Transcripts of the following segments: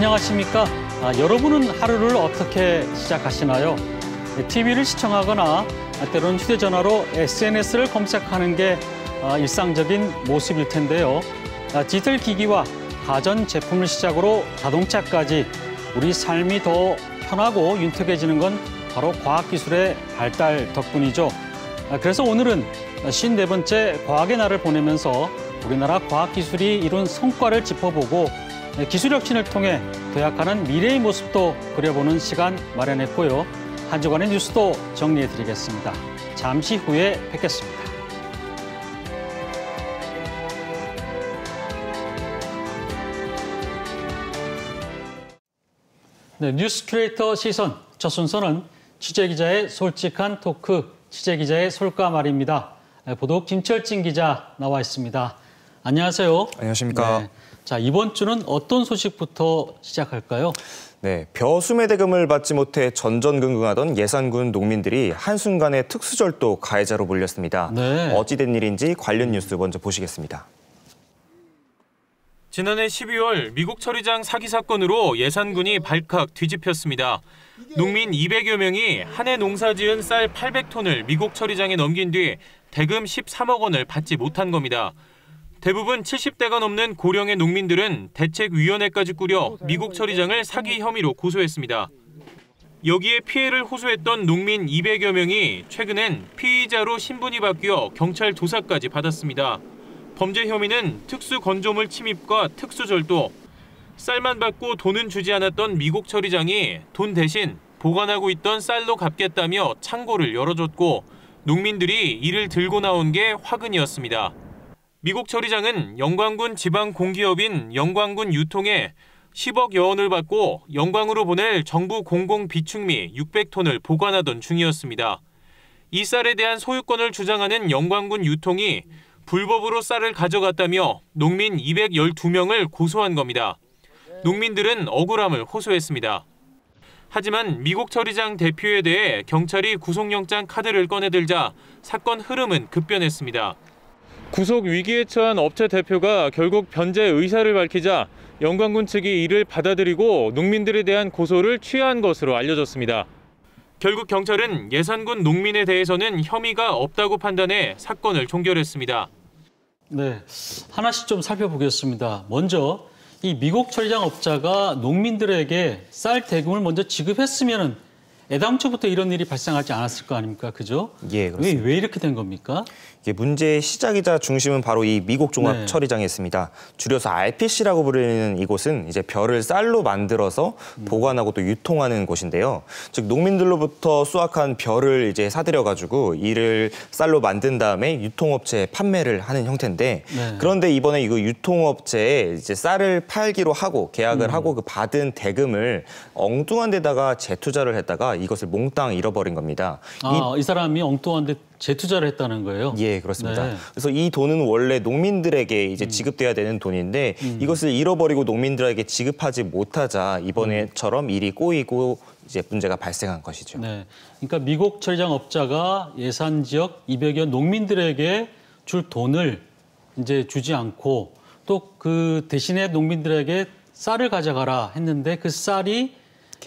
안녕하십니까? 여러분은 하루를 어떻게 시작하시나요? TV를 시청하거나 때로는 휴대전화로 SNS를 검색하는 게 일상적인 모습일 텐데요. 디지털 기기와 가전제품을 시작으로 자동차까지 우리 삶이 더 편하고 윤택해지는 건 바로 과학기술의 발달 덕분이죠. 그래서 오늘은 54번째 과학의 날을 보내면서 우리나라 과학기술이 이룬 성과를 짚어보고 기술 혁신을 통해 도약하는 미래의 모습도 그려보는 시간 마련했고요. 한 주간의 뉴스도 정리해드리겠습니다. 잠시 후에 뵙겠습니다. 네, 뉴스 큐레이터 시선. 첫 순서는 취재기자의 솔직한 토크, 취재기자의 솔까말입니다. 보도국 김철진 기자 나와 있습니다. 안녕하세요. 안녕하십니까. 네. 자, 이번 주는 어떤 소식부터 시작할까요? 네, 벼수매 대금을 받지 못해 전전긍긍하던 예산군 농민들이 한순간에 특수절도 가해자로 몰렸습니다. 네. 어찌된 일인지 관련 뉴스 먼저 보시겠습니다. 지난해 12월 미국 처리장 사기 사건으로 예산군이 발칵 뒤집혔습니다. 농민 200여 명이 한 해 농사지은 쌀 800톤을 미국 처리장에 넘긴 뒤 대금 13억 원을 받지 못한 겁니다. 대부분 70대가 넘는 고령의 농민들은 대책위원회까지 꾸려 미국 처리장을 사기 혐의로 고소했습니다. 여기에 피해를 호소했던 농민 200여 명이 최근엔 피의자로 신분이 바뀌어 경찰 조사까지 받았습니다. 범죄 혐의는 특수건조물 침입과 특수절도, 쌀만 받고 돈은 주지 않았던 미국 처리장이 돈 대신 보관하고 있던 쌀로 갚겠다며 창고를 열어줬고 농민들이 이를 들고 나온 게 화근이었습니다. 미국 처리장은 영광군 지방 공기업인 영광군 유통에 10억여 원을 받고 영광으로 보낼 정부 공공 비축미 600톤을 보관하던 중이었습니다. 이 쌀에 대한 소유권을 주장하는 영광군 유통이 불법으로 쌀을 가져갔다며 농민 212명을 고소한 겁니다. 농민들은 억울함을 호소했습니다. 하지만 미국 처리장 대표에 대해 경찰이 구속영장 카드를 꺼내들자 사건 흐름은 급변했습니다. 구속 위기에 처한 업체 대표가 결국 변제 의사를 밝히자 영광군 측이 이를 받아들이고 농민들에 대한 고소를 취하한 것으로 알려졌습니다. 결국 경찰은 예산군 농민에 대해서는 혐의가 없다고 판단해 사건을 종결했습니다. 네, 하나씩 좀 살펴보겠습니다. 먼저 이 미국 처리장 업자가 농민들에게 쌀 대금을 먼저 지급했으면은 애당초부터 이런 일이 발생하지 않았을 거 아닙니까? 그죠? 예, 그렇습니다. 왜 이렇게 된 겁니까? 이게 문제의 시작이자 중심은 바로 이 미국 종합 네. 처리장에 있습니다. 줄여서 RPC라고 부르는 이곳은 이제 벼를 쌀로 만들어서 보관하고 또 유통하는 곳인데요. 즉 농민들로부터 수확한 벼를 이제 사들여가지고 이를 쌀로 만든 다음에 유통업체에 판매를 하는 형태인데 네. 그런데 이번에 이거 유통업체에 이제 쌀을 팔기로 하고 계약을 하고 그 받은 대금을 엉뚱한 데다가 재투자를 했다가 이것을 몽땅 잃어버린 겁니다. 이 사람이 엉뚱한데 재투자를 했다는 거예요? 예, 그렇습니다. 네. 그래서 이 돈은 원래 농민들에게 이제 지급돼야 되는 돈인데 이것을 잃어버리고 농민들에게 지급하지 못하자 이번에처럼 일이 꼬이고 이제 문제가 발생한 것이죠. 네. 그러니까 미국 처리장 업자가 예산 지역 200여 농민들에게 줄 돈을 이제 주지 않고 또 그 대신에 농민들에게 쌀을 가져가라 했는데 그 쌀이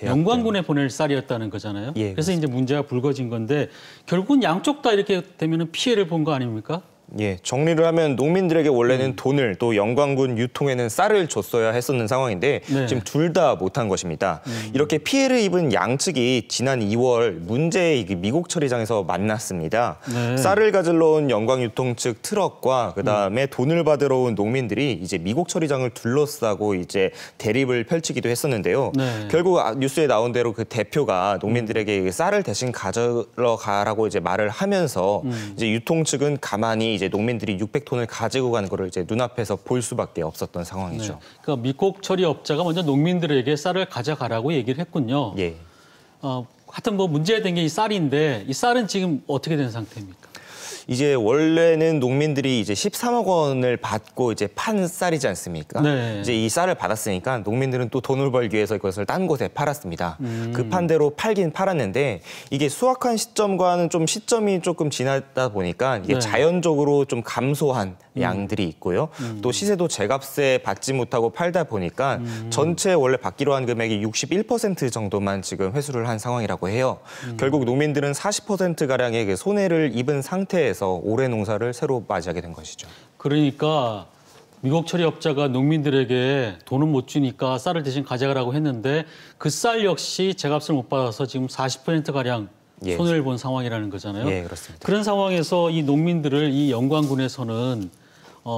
영광군에 보낼 쌀이었다는 거잖아요. 예, 그래서 이제 문제가 불거진 건데 결국은 양쪽 다 이렇게 되면은 피해를 본 거 아닙니까? 예, 정리를 하면 농민들에게 원래는 돈을 또 영광군 유통에는 쌀을 줬어야 했었는 상황인데 네. 지금 둘 다 못한 것입니다. 이렇게 피해를 입은 양측이 지난 2월 문제의 미국 처리장에서 만났습니다. 네. 쌀을 가지러 온 영광유통 측 트럭과 그다음에 돈을 받으러 온 농민들이 이제 미국 처리장을 둘러싸고 이제 대립을 펼치기도 했었는데요. 네. 결국 뉴스에 나온 대로 그 대표가 농민들에게 쌀을 대신 가져러 가라고 이제 말을 하면서 이제 유통 측은 가만히 이제 농민들이 600톤을 가지고 가는 거를 이제 눈앞에서 볼 수밖에 없었던 상황이죠. 네. 그러니까 미국 처리 업자가 먼저 농민들에게 쌀을 가져가라고 얘기를 했군요. 예. 하여튼 뭐 문제가 된 게 이 쌀인데 이 쌀은 지금 어떻게 된 상태입니까? 이제 원래는 농민들이 이제 13억 원을 받고 이제 판 쌀이지 않습니까? 네. 이제 이 쌀을 받았으니까 농민들은 또 돈을 벌기 위해서 그것을 딴 곳에 팔았습니다. 급한 대로 팔긴 팔았는데 이게 수확한 시점과는 좀 시점이 조금 지나다 보니까 이게 네. 자연적으로 좀 감소한 양들이 있고요. 또 시세도 제값에 받지 못하고 팔다 보니까 전체 원래 받기로 한 금액이 61% 정도만 지금 회수를 한 상황이라고 해요. 결국 농민들은 40%가량의 그 손해를 입은 상태에서 올해 농사를 새로 맞이하게 된 것이죠. 그러니까 미국 처리업자가 농민들에게 돈은 못 주니까 쌀을 대신 가져가라고 했는데 그 쌀 역시 제값을 못 받아서 지금 40%가량 예. 손해를 본 상황이라는 거잖아요. 예, 그렇습니다. 그런 상황에서 이 농민들을 이 영광군에서는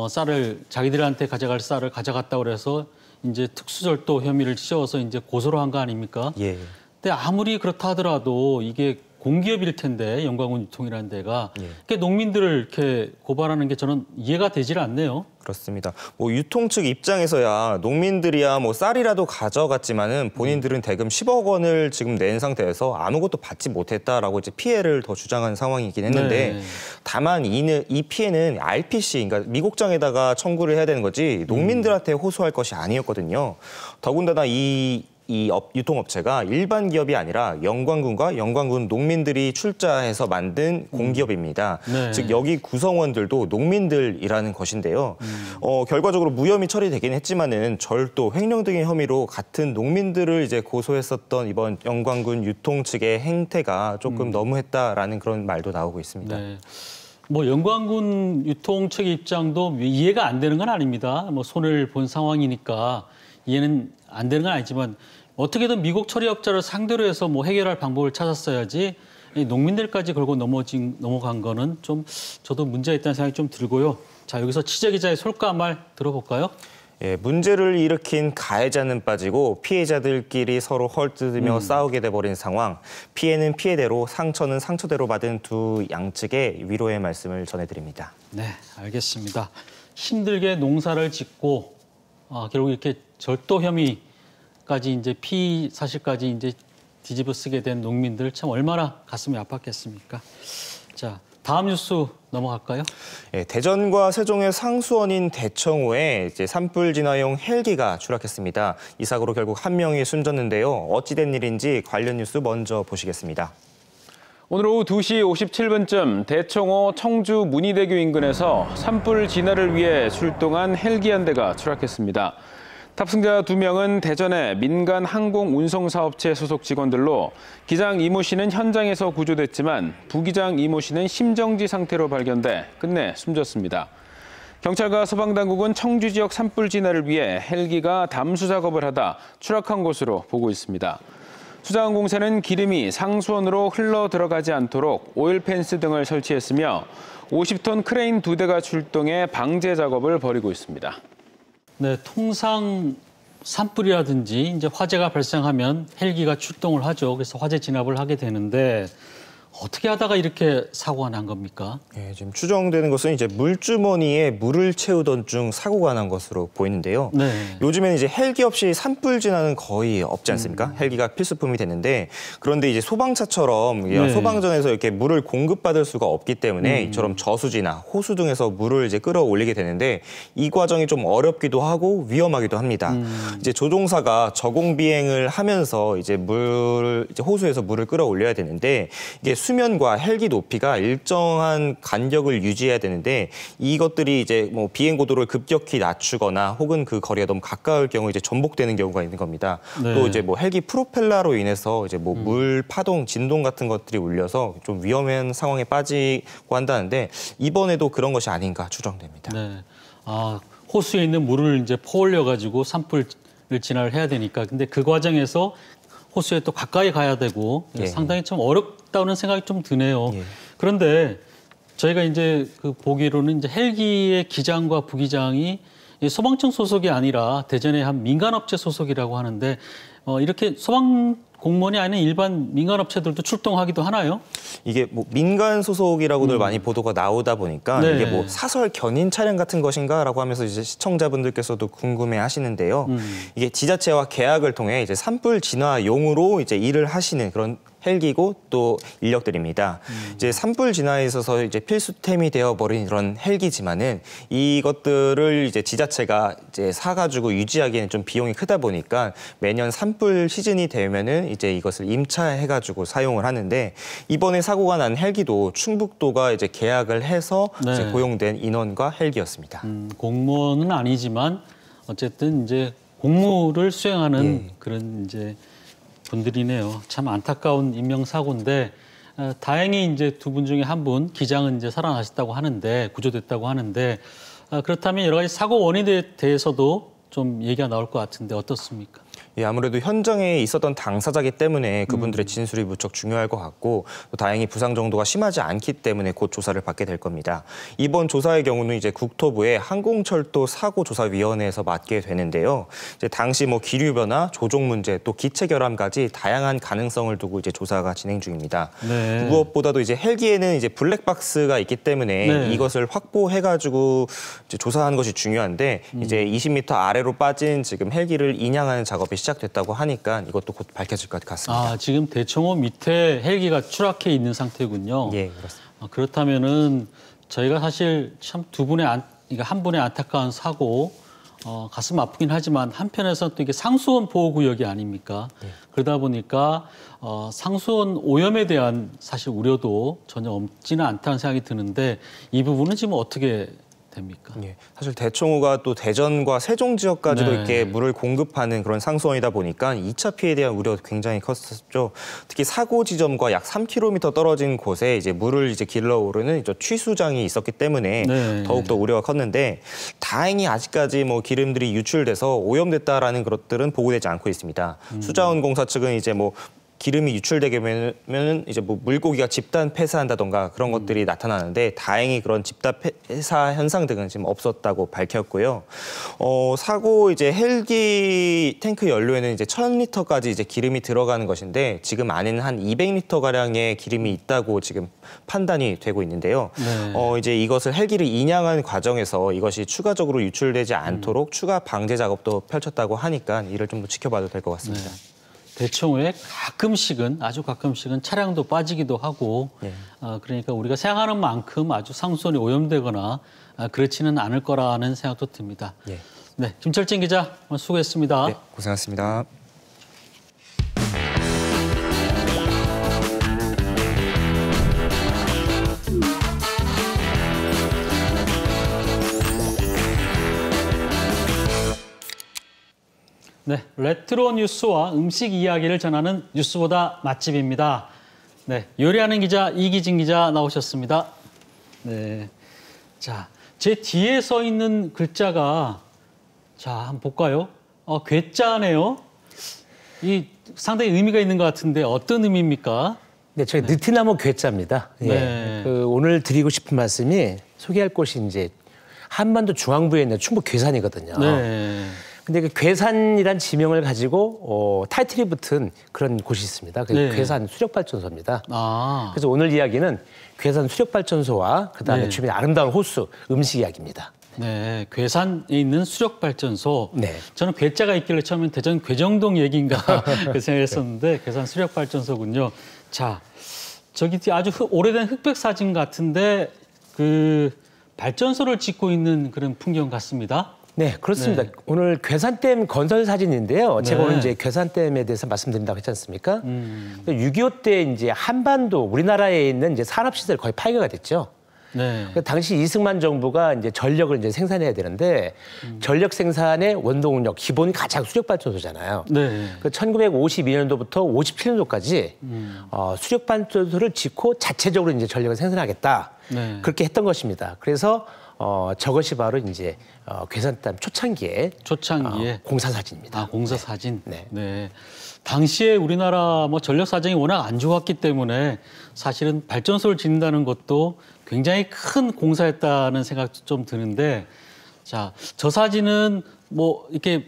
쌀을 자기들한테 가져갈 쌀을 가져갔다고 그래서 이제 특수절도 혐의를 씌워서 이제 고소를 한 거 아닙니까? 예. 근데 아무리 그렇다 하더라도 이게 공기업일 텐데 영광군 유통이라는 데가 예. 이렇게 농민들을 이렇게 고발하는 게 저는 이해가 되질 않네요. 그렇습니다. 뭐 유통 측 입장에서야 농민들이야 뭐 쌀이라도 가져갔지만은 본인들은 대금 10억 원을 지금 낸 상태에서 아무것도 받지 못했다라고 이제 피해를 더 주장한 상황이긴 했는데 네. 다만 이 피해는 RPC, 그러니까 미국장에다가 청구를 해야 되는 거지 농민들한테 호소할 것이 아니었거든요. 더군다나 이 유통업체가 일반 기업이 아니라 영광군과 영광군 농민들이 출자해서 만든 공기업입니다. 네. 즉 여기 구성원들도 농민들이라는 것인데요. 결과적으로 무혐의 처리되긴 했지만은 절도, 횡령 등의 혐의로 같은 농민들을 이제 고소했었던 이번 영광군 유통 측의 행태가 조금 너무했다라는 그런 말도 나오고 있습니다. 네. 뭐 영광군 유통 측의 입장도 이해가 안 되는 건 아닙니다. 뭐 손해를 본 상황이니까 이해는 안 되는 건 아니지만 어떻게든 미국 처리업자를 상대로 해서 뭐 해결할 방법을 찾았어야지 이 농민들까지 걸고 넘어간 거는 좀 저도 문제가 있다는 생각이 좀 들고요. 자, 여기서 취재기자의 솔까말 들어볼까요? 예, 문제를 일으킨 가해자는 빠지고 피해자들끼리 서로 헐뜯으며 싸우게 돼버린 상황. 피해는 피해대로, 상처는 상처대로 받은 두 양측의 위로의 말씀을 전해드립니다. 네, 알겠습니다. 힘들게 농사를 짓고 결국 이렇게 절도 혐의까지 이제 피의 사실까지 이제 뒤집어 쓰게 된 농민들 참 얼마나 가슴이 아팠겠습니까? 자, 다음 뉴스 넘어갈까요? 예, 대전과 세종의 상수원인 대청호에 이제 산불 진화용 헬기가 추락했습니다. 이 사고로 결국 한 명이 숨졌는데요. 어찌된 일인지 관련 뉴스 먼저 보시겠습니다. 오늘 오후 2시 57분쯤 대청호 청주 문희대교 인근에서 산불 진화를 위해 출동한 헬기 한 대가 추락했습니다. 탑승자 2명은 대전의 민간 항공 운송 사업체 소속 직원들로 기장 이모 씨는 현장에서 구조됐지만 부기장 이모 씨는 심정지 상태로 발견돼 끝내 숨졌습니다. 경찰과 소방당국은 청주 지역 산불 진화를 위해 헬기가 담수 작업을 하다 추락한 것으로 보고 있습니다. 수자원공사는 기름이 상수원으로 흘러 들어가지 않도록 오일 펜스 등을 설치했으며 50톤 크레인 2대가 출동해 방제 작업을 벌이고 있습니다. 네, 통상 산불이라든지 이제 화재가 발생하면 헬기가 출동을 하죠. 그래서 화재 진압을 하게 되는데 어떻게 하다가 이렇게 사고가 난 겁니까? 예, 지금 추정되는 것은 이제 물주머니에 물을 채우던 중 사고가 난 것으로 보이는데요. 네. 요즘에는 이제 헬기 없이 산불 진화는 거의 없지 않습니까? 헬기가 필수품이 됐는데 그런데 이제 소방차처럼 이런 네. 소방전에서 이렇게 물을 공급받을 수가 없기 때문에 이처럼 저수지나 호수 등에서 물을 이제 끌어올리게 되는데 이 과정이 좀 어렵기도 하고 위험하기도 합니다. 이제 조종사가 저공 비행을 하면서 이제 호수에서 물을 끌어올려야 되는데 이게 수면과 헬기 높이가 일정한 간격을 유지해야 되는데 이것들이 이제 뭐 비행 고도를 급격히 낮추거나 혹은 그 거리가 너무 가까울 경우 이제 전복되는 경우가 있는 겁니다. 네. 또 이제 뭐 헬기 프로펠러로 인해서 이제 뭐 물 파동, 진동 같은 것들이 울려서 좀 위험한 상황에 빠지고 한다는데 이번에도 그런 것이 아닌가 추정됩니다. 네. 호수에 있는 물을 이제 퍼올려 가지고 산불을 진화를 해야 되니까 근데 그 과정에서 호수에 또 가까이 가야 되고 예. 상당히 좀 어렵다는 생각이 좀 드네요. 예. 그런데 저희가 이제 그 보기로는 이제 헬기의 기장과 부기장이 소방청 소속이 아니라 대전의 한 민간업체 소속이라고 하는데 이렇게 소방 공무원이 아닌 일반 민간업체들도 출동하기도 하나요? 이게 뭐 민간 소속이라고들 많이 보도가 나오다 보니까 네. 이게 뭐 사설 견인 차량 같은 것인가라고 하면서 이제 시청자분들께서도 궁금해하시는데요. 이게 지자체와 계약을 통해 이제 산불 진화용으로 이제 일을 하시는 그런 헬기고 또 인력들입니다. 이제 산불 진화에 있어서 이제 필수템이 되어버린 이런 헬기지만은 이것들을 이제 지자체가 이제 사가지고 유지하기에는 좀 비용이 크다 보니까 매년 산불 시즌이 되면은 이제 이것을 임차해가지고 사용을 하는데 이번에 사고가 난 헬기도 충북도가 이제 계약을 해서 네. 이제 고용된 인원과 헬기였습니다. 공무원은 아니지만 어쨌든 이제 공무를 수행하는 그런 이제 분들이네요. 참 안타까운 인명사고인데 다행히 이제 두 분 중에 한 분 기장은 이제 살아나셨다고 하는데 구조됐다고 하는데 그렇다면 여러 가지 사고 원인에 대해서도 좀 얘기가 나올 것 같은데 어떻습니까? 예, 아무래도 현장에 있었던 당사자기 때문에 그분들의 진술이 무척 중요할 것 같고 또 다행히 부상 정도가 심하지 않기 때문에 곧 조사를 받게 될 겁니다. 이번 조사의 경우는 이제 국토부의 항공철도 사고조사위원회에서 맡게 되는데요. 이제 당시 뭐 기류 변화, 조종 문제, 또 기체 결함까지 다양한 가능성을 두고 이제 조사가 진행 중입니다. 네. 무엇보다도 이제 헬기에는 이제 블랙박스가 있기 때문에 네. 이것을 확보해가지고 이제 조사하는 것이 중요한데 이제 20m 아래로 빠진 지금 헬기를 인양하는 작업이 시작됐다고 하니까 이것도 곧 밝혀질 것 같습니다. 지금 대청호 밑에 헬기가 추락해 있는 상태군요. 예, 그렇습니다. 그렇다면은 저희가 사실 참 한 분의 안타까운 사고 가슴 아프긴 하지만 한편에서는 또 이게 상수원 보호구역이 아닙니까? 그러다 보니까 상수원 오염에 대한 사실 우려도 전혀 없지는 않다는 생각이 드는데 이 부분은 지금 어떻게 됩니까? 예, 사실 대청호가 또 대전과 세종 지역까지도 네. 이렇게 물을 공급하는 그런 상수원이다 보니까 2차 피해에 대한 우려가 굉장히 컸었죠. 특히 사고 지점과 약 3km 떨어진 곳에 이제 물을 이제 길러 오르는 취수장이 있었기 때문에 네. 더욱 더 우려가 컸는데 다행히 아직까지 뭐 기름들이 유출돼서 오염됐다라는 것들은 보고되지 않고 있습니다. 수자원공사 측은 이제 뭐 기름이 유출되게 되면 이제 뭐 물고기가 집단 폐사한다던가 그런 것들이 나타나는데 다행히 그런 집단 폐사 현상 등은 지금 없었다고 밝혔고요. 사고 이제 헬기 탱크 연료에는 이제 1,000리터까지 이제 기름이 들어가는 것인데 지금 안에는 한 200리터 가량의 기름이 있다고 지금 판단이 되고 있는데요. 네. 이제 이것을 헬기를 인양하는 과정에서 이것이 추가적으로 유출되지 않도록 추가 방제 작업도 펼쳤다고 하니까 이를 좀 더 지켜봐도 될 것 같습니다. 대청호에 아주 가끔씩은 차량도 빠지기도 하고 그러니까 우리가 생각하는 만큼 아주 상수원이 오염되거나 그렇지는 않을 거라는 생각도 듭니다. 예. 네, 김철진 기자 오늘 수고했습니다. 네, 고생하셨습니다. 네, 레트로 뉴스와 음식 이야기를 전하는 뉴스보다 맛집입니다. 네, 요리하는 기자 이기진 기자 나오셨습니다. 네, 자, 제 뒤에 서 있는 글자가 한번 볼까요? 괴짜네요. 이 상당히 의미가 있는 것 같은데 어떤 의미입니까? 네, 저희 느티나무 괴짜입니다. 네. 예, 오늘 드리고 싶은 말씀이 소개할 곳이 이제 한반도 중앙부에 있는 충북 괴산이거든요. 네. 근데 그 괴산이란 지명을 가지고 타이틀이 붙은 그런 곳이 있습니다. 그 네. 괴산 수력발전소입니다. 아, 그래서 오늘 이야기는 괴산 수력발전소와 그다음에 네. 주변의 아름다운 호수, 음식 이야기입니다. 네, 괴산에 있는 수력발전소. 네. 저는 괴짜가 있길래 처음엔 대전 괴정동 얘기인가 그 생각했었는데 괴산 수력발전소군요. 자, 저기 뒤에 아주 오래된 흑백 사진 같은데 그 발전소를 짓고 있는 그런 풍경 같습니다. 네, 그렇습니다. 네. 오늘 괴산댐 건설 사진인데요. 제가 네. 오늘 이제 괴산댐에 대해서 말씀드린다고 했지 않습니까? 6.25 때 이제 한반도 우리나라에 있는 이제 산업시설 거의 파괴가 됐죠. 네. 당시 이승만 정부가 이제 전력을 이제 생산해야 되는데 전력 생산의 원동력 기본이 가장 수력발전소잖아요. 네. 1952년도부터 57년도까지 수력발전소를 짓고 자체적으로 이제 전력을 생산하겠다. 네. 그렇게 했던 것입니다. 그래서 저것이 바로 이제 괴산댐 초창기에 공사 사진입니다. 공사 사진. 네. 네. 당시에 우리나라 전력 사정이 워낙 안 좋았기 때문에 사실은 발전소를 짓는다는 것도 굉장히 큰 공사였다는 생각도 좀 드는데, 자, 저 사진은 이렇게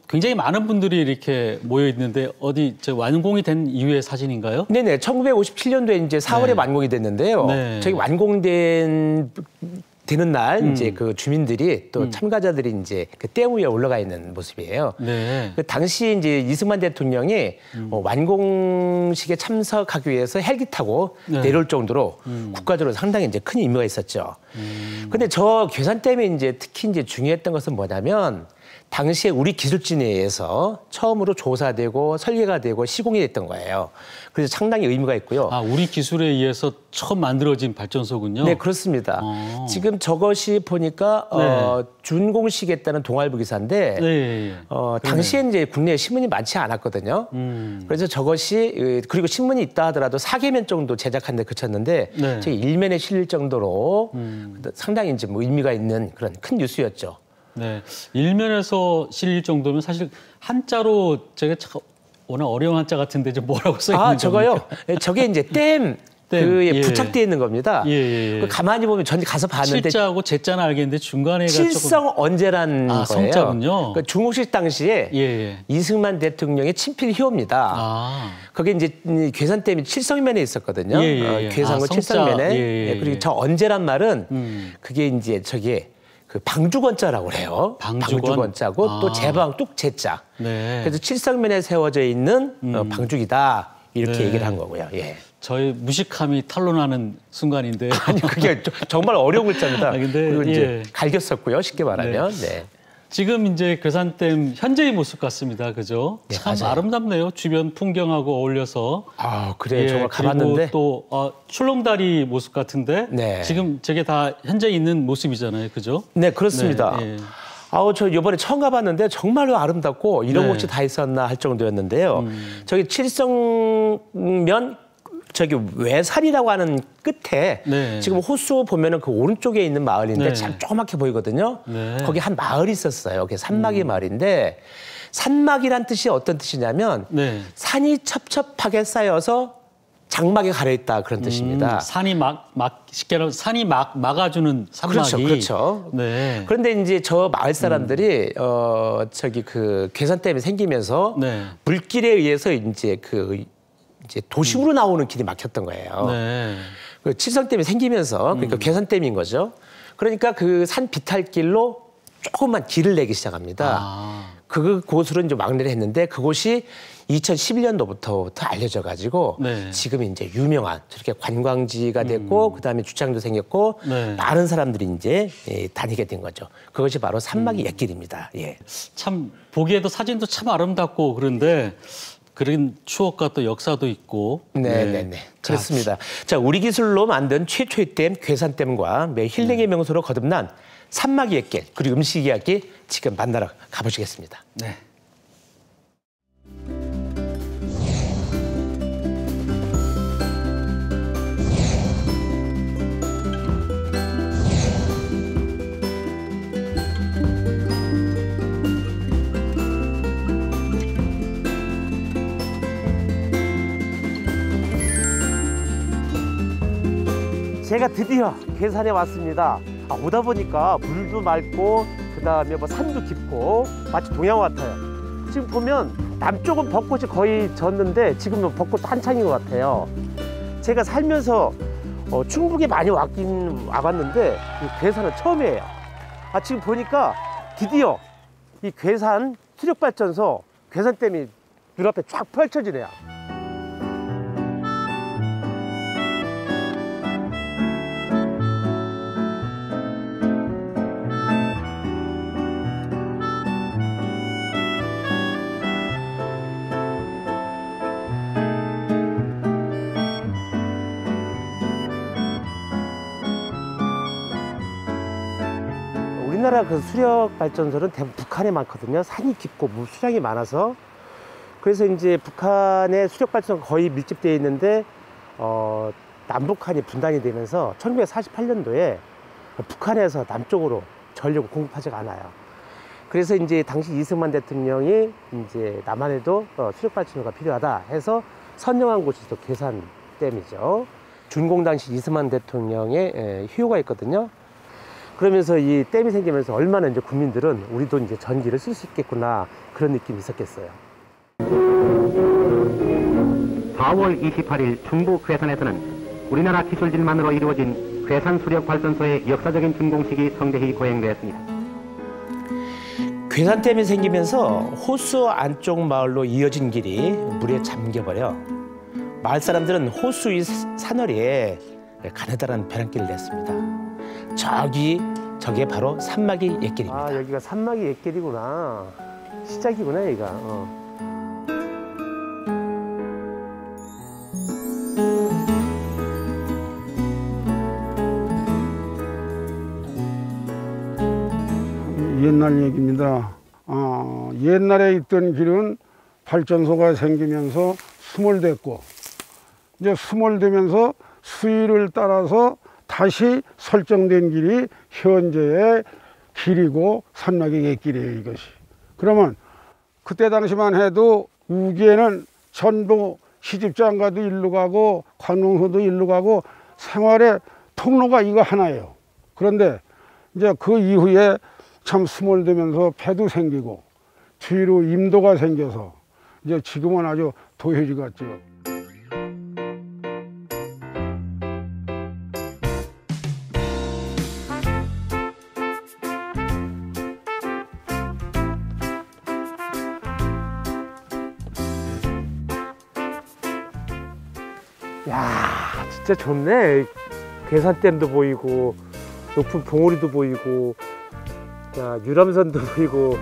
굉장히 많은 분들이 이렇게 모여 있는데 어디 완공이 된 이후의 사진인가요? 네네. 1957년도에 이제 4월에 네. 완공이 됐는데요. 네. 저기 완공된 되는 날 이제 그 주민들이 또 참가자들이 이제 그 댐 위에 올라가 있는 모습이에요. 네. 그 당시 이제 이승만 대통령이 완공식에 참석하기 위해서 헬기 타고 네. 내려올 정도로 국가적으로 상당히 이제 큰 의미가 있었죠. 근데 저 괴산댐이 이제 특히 이제 중요했던 것은 뭐냐면 당시에 우리 기술진에 의해서 처음으로 조사되고 설계가 되고 시공이 됐던 거예요. 그래서 상당히 의미가 있고요. 아, 우리 기술에 의해서 처음 만들어진 발전소군요. 네, 그렇습니다. 지금 저것이 보니까 준공식했다는 동아일보 기사인데 네. 당시에 이제 국내에 신문이 많지 않았거든요. 그래서 저것이 그리고 신문이 있다 하더라도 4개면 정도 제작한 데 그쳤는데 네. 제 일면에 실릴 정도로 상당히 이제 뭐 의미가 있는 그런 큰 뉴스였죠. 네. 일면에서 실릴 정도면 사실 한자로 제가 워낙 어려운 한자 같은데 좀 뭐라고 써 있는 겁니까? 저거요. 저게 이제 댐 그에 예. 부착되어 있는 겁니다. 예. 그 가만히 보면 전 가서 봤는데 실자하고 제자는 알겠는데 중간에가 칠성 언제란 거예요. 성자군요. 그 중국식 당시에 예. 이승만 대통령의 친필 희호입니다. 아. 거기 이제 괴산댐이 칠성면에 있었거든요. 예. 괴산고 성자. 칠성면에. 예. 그리고 저 언제란 말은 그게 이제 저게 그 방주건자라고 그래요. 방주건자고 또 제방 뚝제자. 네. 그래서 칠성면에 세워져 있는 방죽이다 이렇게 네. 얘기를 한 거고요. 예. 저의 무식함이 탄로나는 순간인데. 아니 그게 정말 어려운 글자입니다. 근데 그리고 이제 예. 갈겼었고요. 쉽게 말하면. 네. 지금 이제 괴산댐 현재의 모습 같습니다. 그죠? 네, 참 맞아요. 아름답네요. 주변 풍경하고 어울려서. 아 그래 예, 정말 그리고 가봤는데. 또 출렁다리 모습 같은데. 네. 지금 저게 다 현재 있는 모습이잖아요. 그죠? 네 그렇습니다. 네, 예. 저 이번에 처음 가봤는데 정말로 아름답고 이런 네. 곳이 다 있었나 할 정도였는데요. 저기 칠성면 저기 외산이라고 하는 끝에 네. 지금 호수 보면은 그 오른쪽에 있는 마을인데 네. 참 조그맣게 보이거든요. 네. 거기 한 마을이 있었어요. 그게 산막이 마을인데 산막이란 뜻이 어떤 뜻이냐면 네. 산이 첩첩하게 쌓여서 장막에 가려 있다 그런 뜻입니다. 산이 쉽게 말하면 산이 막아주는 산막이. 그렇죠. 네. 그런데 이제 저 마을 사람들이 저기 그 괴산댐이 생기면서 네. 물길에 의해서 이제 도심으로 나오는 길이 막혔던 거예요. 네. 그 칠성댐이 생기면서 그러니까 괴산댐인 거죠. 그러니까 그 산 비탈길로 조금만 길을 내기 시작합니다. 그곳으로 이제 막내를 했는데 그곳이 2011년도부터 알려져 가지고 네. 지금 이제 유명한 저렇게 관광지가 됐고 그다음에 주차장도 생겼고 네. 많은 사람들이 이제 다니게 된 거죠. 그것이 바로 산막이 옛길입니다. 예. 참 보기에도 사진도 참 아름답고 그런데 그런 추억과 또 역사도 있고. 네네네. 그렇습니다. 자, 우리 기술로 만든 최초의 댐 괴산댐과 매 힐링의 명소로 거듭난 산막 옛길 그리고 음식 이야기 지금 만나러 가보시겠습니다. 네. 제가 드디어 괴산에 왔습니다. 오다 보니까 물도 맑고 그다음에 뭐 산도 깊고 마치 동양화 같아요. 지금 보면 남쪽은 벚꽃이 거의 졌는데 지금은 벚꽃 한창인 것 같아요. 제가 살면서 충북에 많이 와봤는데 이 괴산은 처음이에요. 지금 보니까 드디어 이 괴산 수력발전소 괴산댐이 눈앞에 쫙 펼쳐지네요. 우리나라 그 수력 발전소는 대부분 북한에 많거든요. 산이 깊고 수량이 많아서. 그래서 이제 북한의 수력 발전소가 거의 밀집되어 있는데 남북한이 분단이 되면서 1948년도에 북한에서 남쪽으로 전력을 공급하지가 않아요. 그래서 이제 당시 이승만 대통령이 이제 남한에도 수력 발전소가 필요하다 해서 선정한 곳이 또 괴산댐이죠. 준공 당시 이승만 대통령의 희호가 있거든요. 그러면서 이 댐이 생기면서 얼마나 이제 국민들은 우리도 이제 전기를 쓸 수 있겠구나 그런 느낌이 있었겠어요. 4월 28일 중부 괴산에서는 우리나라 기술진만으로 이루어진 괴산수력발전소의 역사적인 준공식이 성대히 거행되었습니다. 괴산댐이 생기면서 호수 안쪽 마을로 이어진 길이 물에 잠겨버려 마을 사람들은 호수 위 산허리에 가느다란 벼랑길을 냈습니다. 저게 바로 산막이 옛길입니다. 아, 여기가 산막이 옛길이구나. 시작이구나, 여기가. 옛날 얘기입니다. 옛날에 있던 길은 발전소가 생기면서 수몰됐고, 이제 수몰되면서 수위를 따라서 다시 설정된 길이 현재의 길이고 산막의 옛길이에요, 이것이. 그러면 그때 당시만 해도 우기에는 전부 시집장가도 일로 가고 관공서도 일로 가고 생활의 통로가 이거 하나예요. 그런데 이제 그 이후에 참 수몰되면서 배도 생기고 뒤로 임도가 생겨서 이제 지금은 아주 도효지 같죠. 야, 진짜 좋네. 괴산댐도 보이고 높은 봉우리도 보이고, 야, 유람선도 보이고.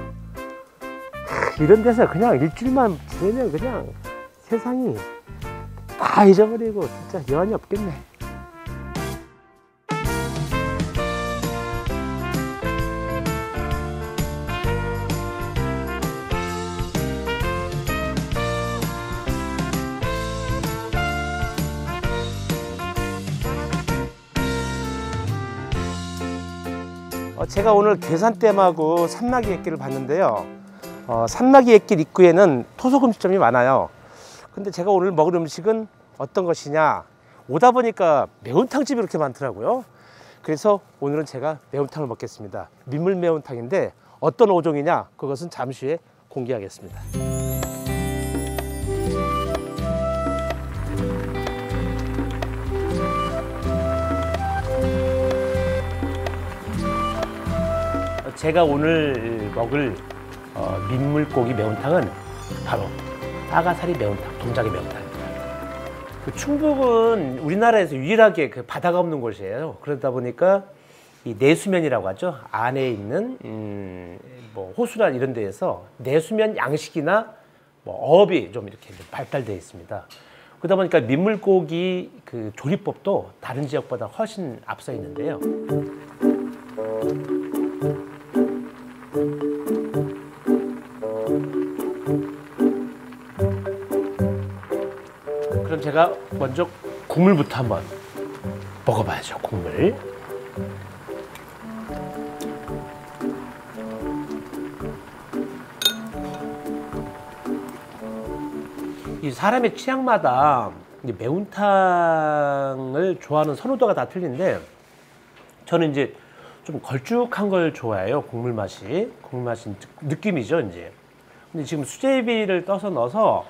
이런 데서 그냥 일주일만 지내면 그냥 세상이 다 잊어버리고 진짜 여한이 없겠네. 제가 오늘 괴산댐하고 산막이 옛길을 봤는데요. 산막이 옛길 입구에는 토속 음식점이 많아요. 근데 제가 오늘 먹을 음식은 어떤 것이냐, 오다 보니까 매운탕집이 이렇게 많더라고요. 그래서 오늘은 제가 매운탕을 먹겠습니다. 민물 매운탕인데 어떤 어종이냐, 그것은 잠시 후에 공개하겠습니다. 제가 오늘 먹을 민물고기 매운탕은 바로 빠가사리 매운탕, 동작의 매운탕입니다. 충북은 우리나라에서 유일하게 그 바다가 없는 곳이에요. 그러다 보니까 이 내수면이라고 하죠. 안에 있는 뭐 호수나 이런 데에서 내수면 양식이나 뭐 어업이 좀 이렇게 발달되어 있습니다. 그러다 보니까 민물고기 그 조리법도 다른 지역보다 훨씬 앞서 있는데요. 그럼 제가 먼저 국물부터 한번 먹어봐야죠. 국물. 이 사람의 취향마다 매운탕을 좋아하는 선호도가 다 틀린데, 저는 이제 좀 걸쭉한 걸 좋아해요. 국물 맛이 느낌이죠, 이제. 근데 지금 수제비를 떠서 넣어서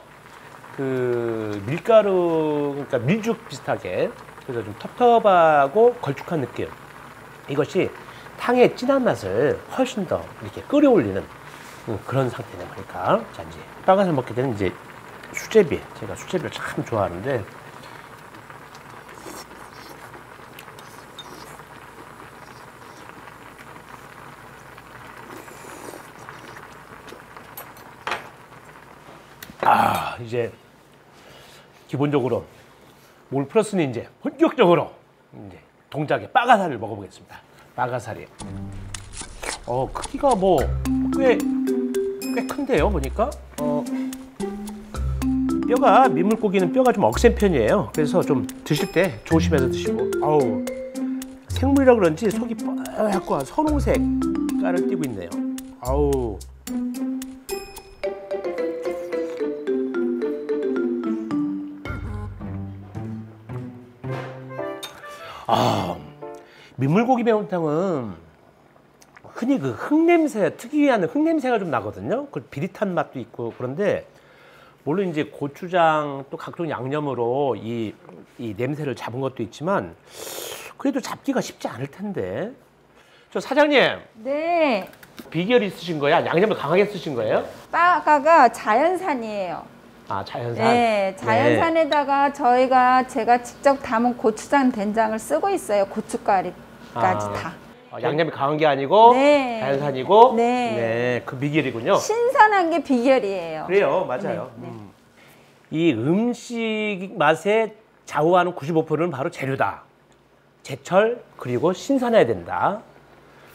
그 밀가루, 그러니까 밀죽 비슷하게, 그래서 좀 텁텁하고 걸쭉한 느낌. 이것이 탕의 진한 맛을 훨씬 더 이렇게 끌어올리는 그런 상태냐 말이까. 자, 이제 빨간살 먹게 되는 이제 수제비. 제가 수제비를 참 좋아하는데, 이제 기본적으로 물 플러스는 이제 본격적으로 이제 동작의 빠가사리를 먹어보겠습니다. 빠가사리. 크기가 뭐 꽤 큰데요, 보니까. 뼈가, 민물고기는 뼈가 좀 억센 편이에요. 그래서 좀 드실 때 조심해서 드시고. 생물이라 그런지 속이 뽀얗고 선홍색 깔을 띠고 있네요. 민물고기 매운탕은 흔히 그 흙냄새, 특유한 흙냄새가 좀 나거든요. 그 비릿한 맛도 있고. 그런데 물론 이제 고추장 또 각종 양념으로 이 냄새를 잡은 것도 있지만, 그래도 잡기가 쉽지 않을 텐데. 저 사장님, 네. 비결 있으신 거야? 양념을 강하게 쓰신 거예요? 빠가가 자연산이에요. 아, 자연산? 네, 자연산에다가 제가 직접 담은 고추장 된장을 쓰고 있어요. 고춧가루까지 다. 양념이 강한 게 아니고 네. 자연산이고 네. 그 비결이군요. 신선한 게 비결이에요. 그래요, 맞아요. 네. 이 음식 맛에 좌우하는 95%는 바로 재료다. 제철 그리고 신선해야 된다.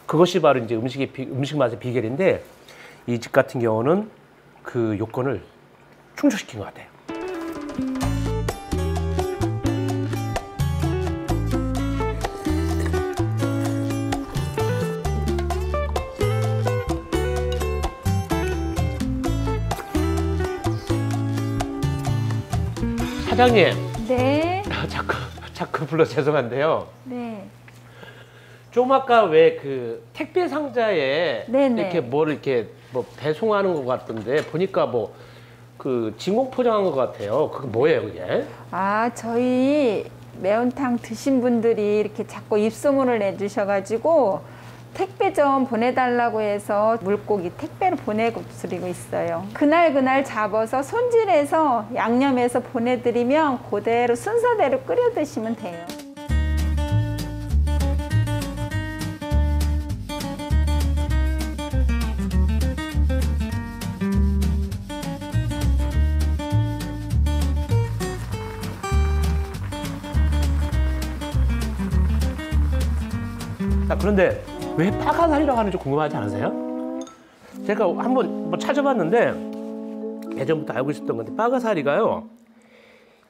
그것이 바로 이제 음식 맛의 비결인데 이 집 같은 경우는 그 요건을 충족시킨 것 같아요. 사장님, 네. 자꾸 불러 죄송한데요. 네. 좀 아까 왜 그 택배 상자에 네네. 이렇게 뭐를 이렇게 뭐 배송하는 것 같던데 보니까 뭐 그 진공 포장한 것 같아요. 그게 뭐예요, 그게? 아, 저희 매운탕 드신 분들이 이렇게 자꾸 입소문을 내주셔가지고 택배 좀 보내달라고 해서 물고기 택배로 보내드리고 있어요. 그날 잡아서 손질해서 양념해서 보내드리면 그대로 순서대로 끓여 드시면 돼요. 자, 그런데 왜 빠가살이라고 하는지 궁금하지 않으세요? 제가 한번 뭐 찾아봤는데 예전부터 알고 있었던 건데 빠가사리가요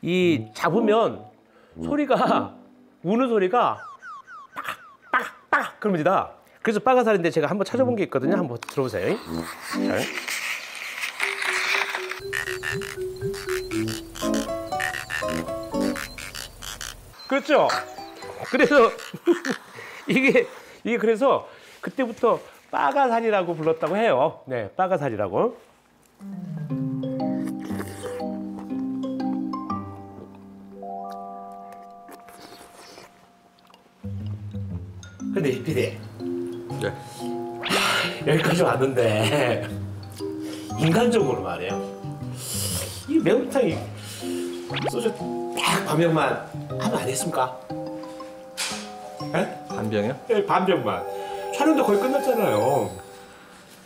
이 잡으면 소리가 우는 소리가 빠각 그럽니다. 그래서 빠가사리인데 제가 한번 찾아본 게 있거든요. 한번 들어보세요. 자. 그렇죠. 그래서 이게 그래서 그때부터 빠가살이라고 불렀다고 해요. 네, 빠가살이라고. 근데 이 PD. 네. 여기까지 왔는데 인간적으로 말이에요. 이 매운탕이 소주 딱 반병만 하면 안 됐습니까? 네? 반병이요? 네, 반병만. 촬영도 거의 끝났잖아요.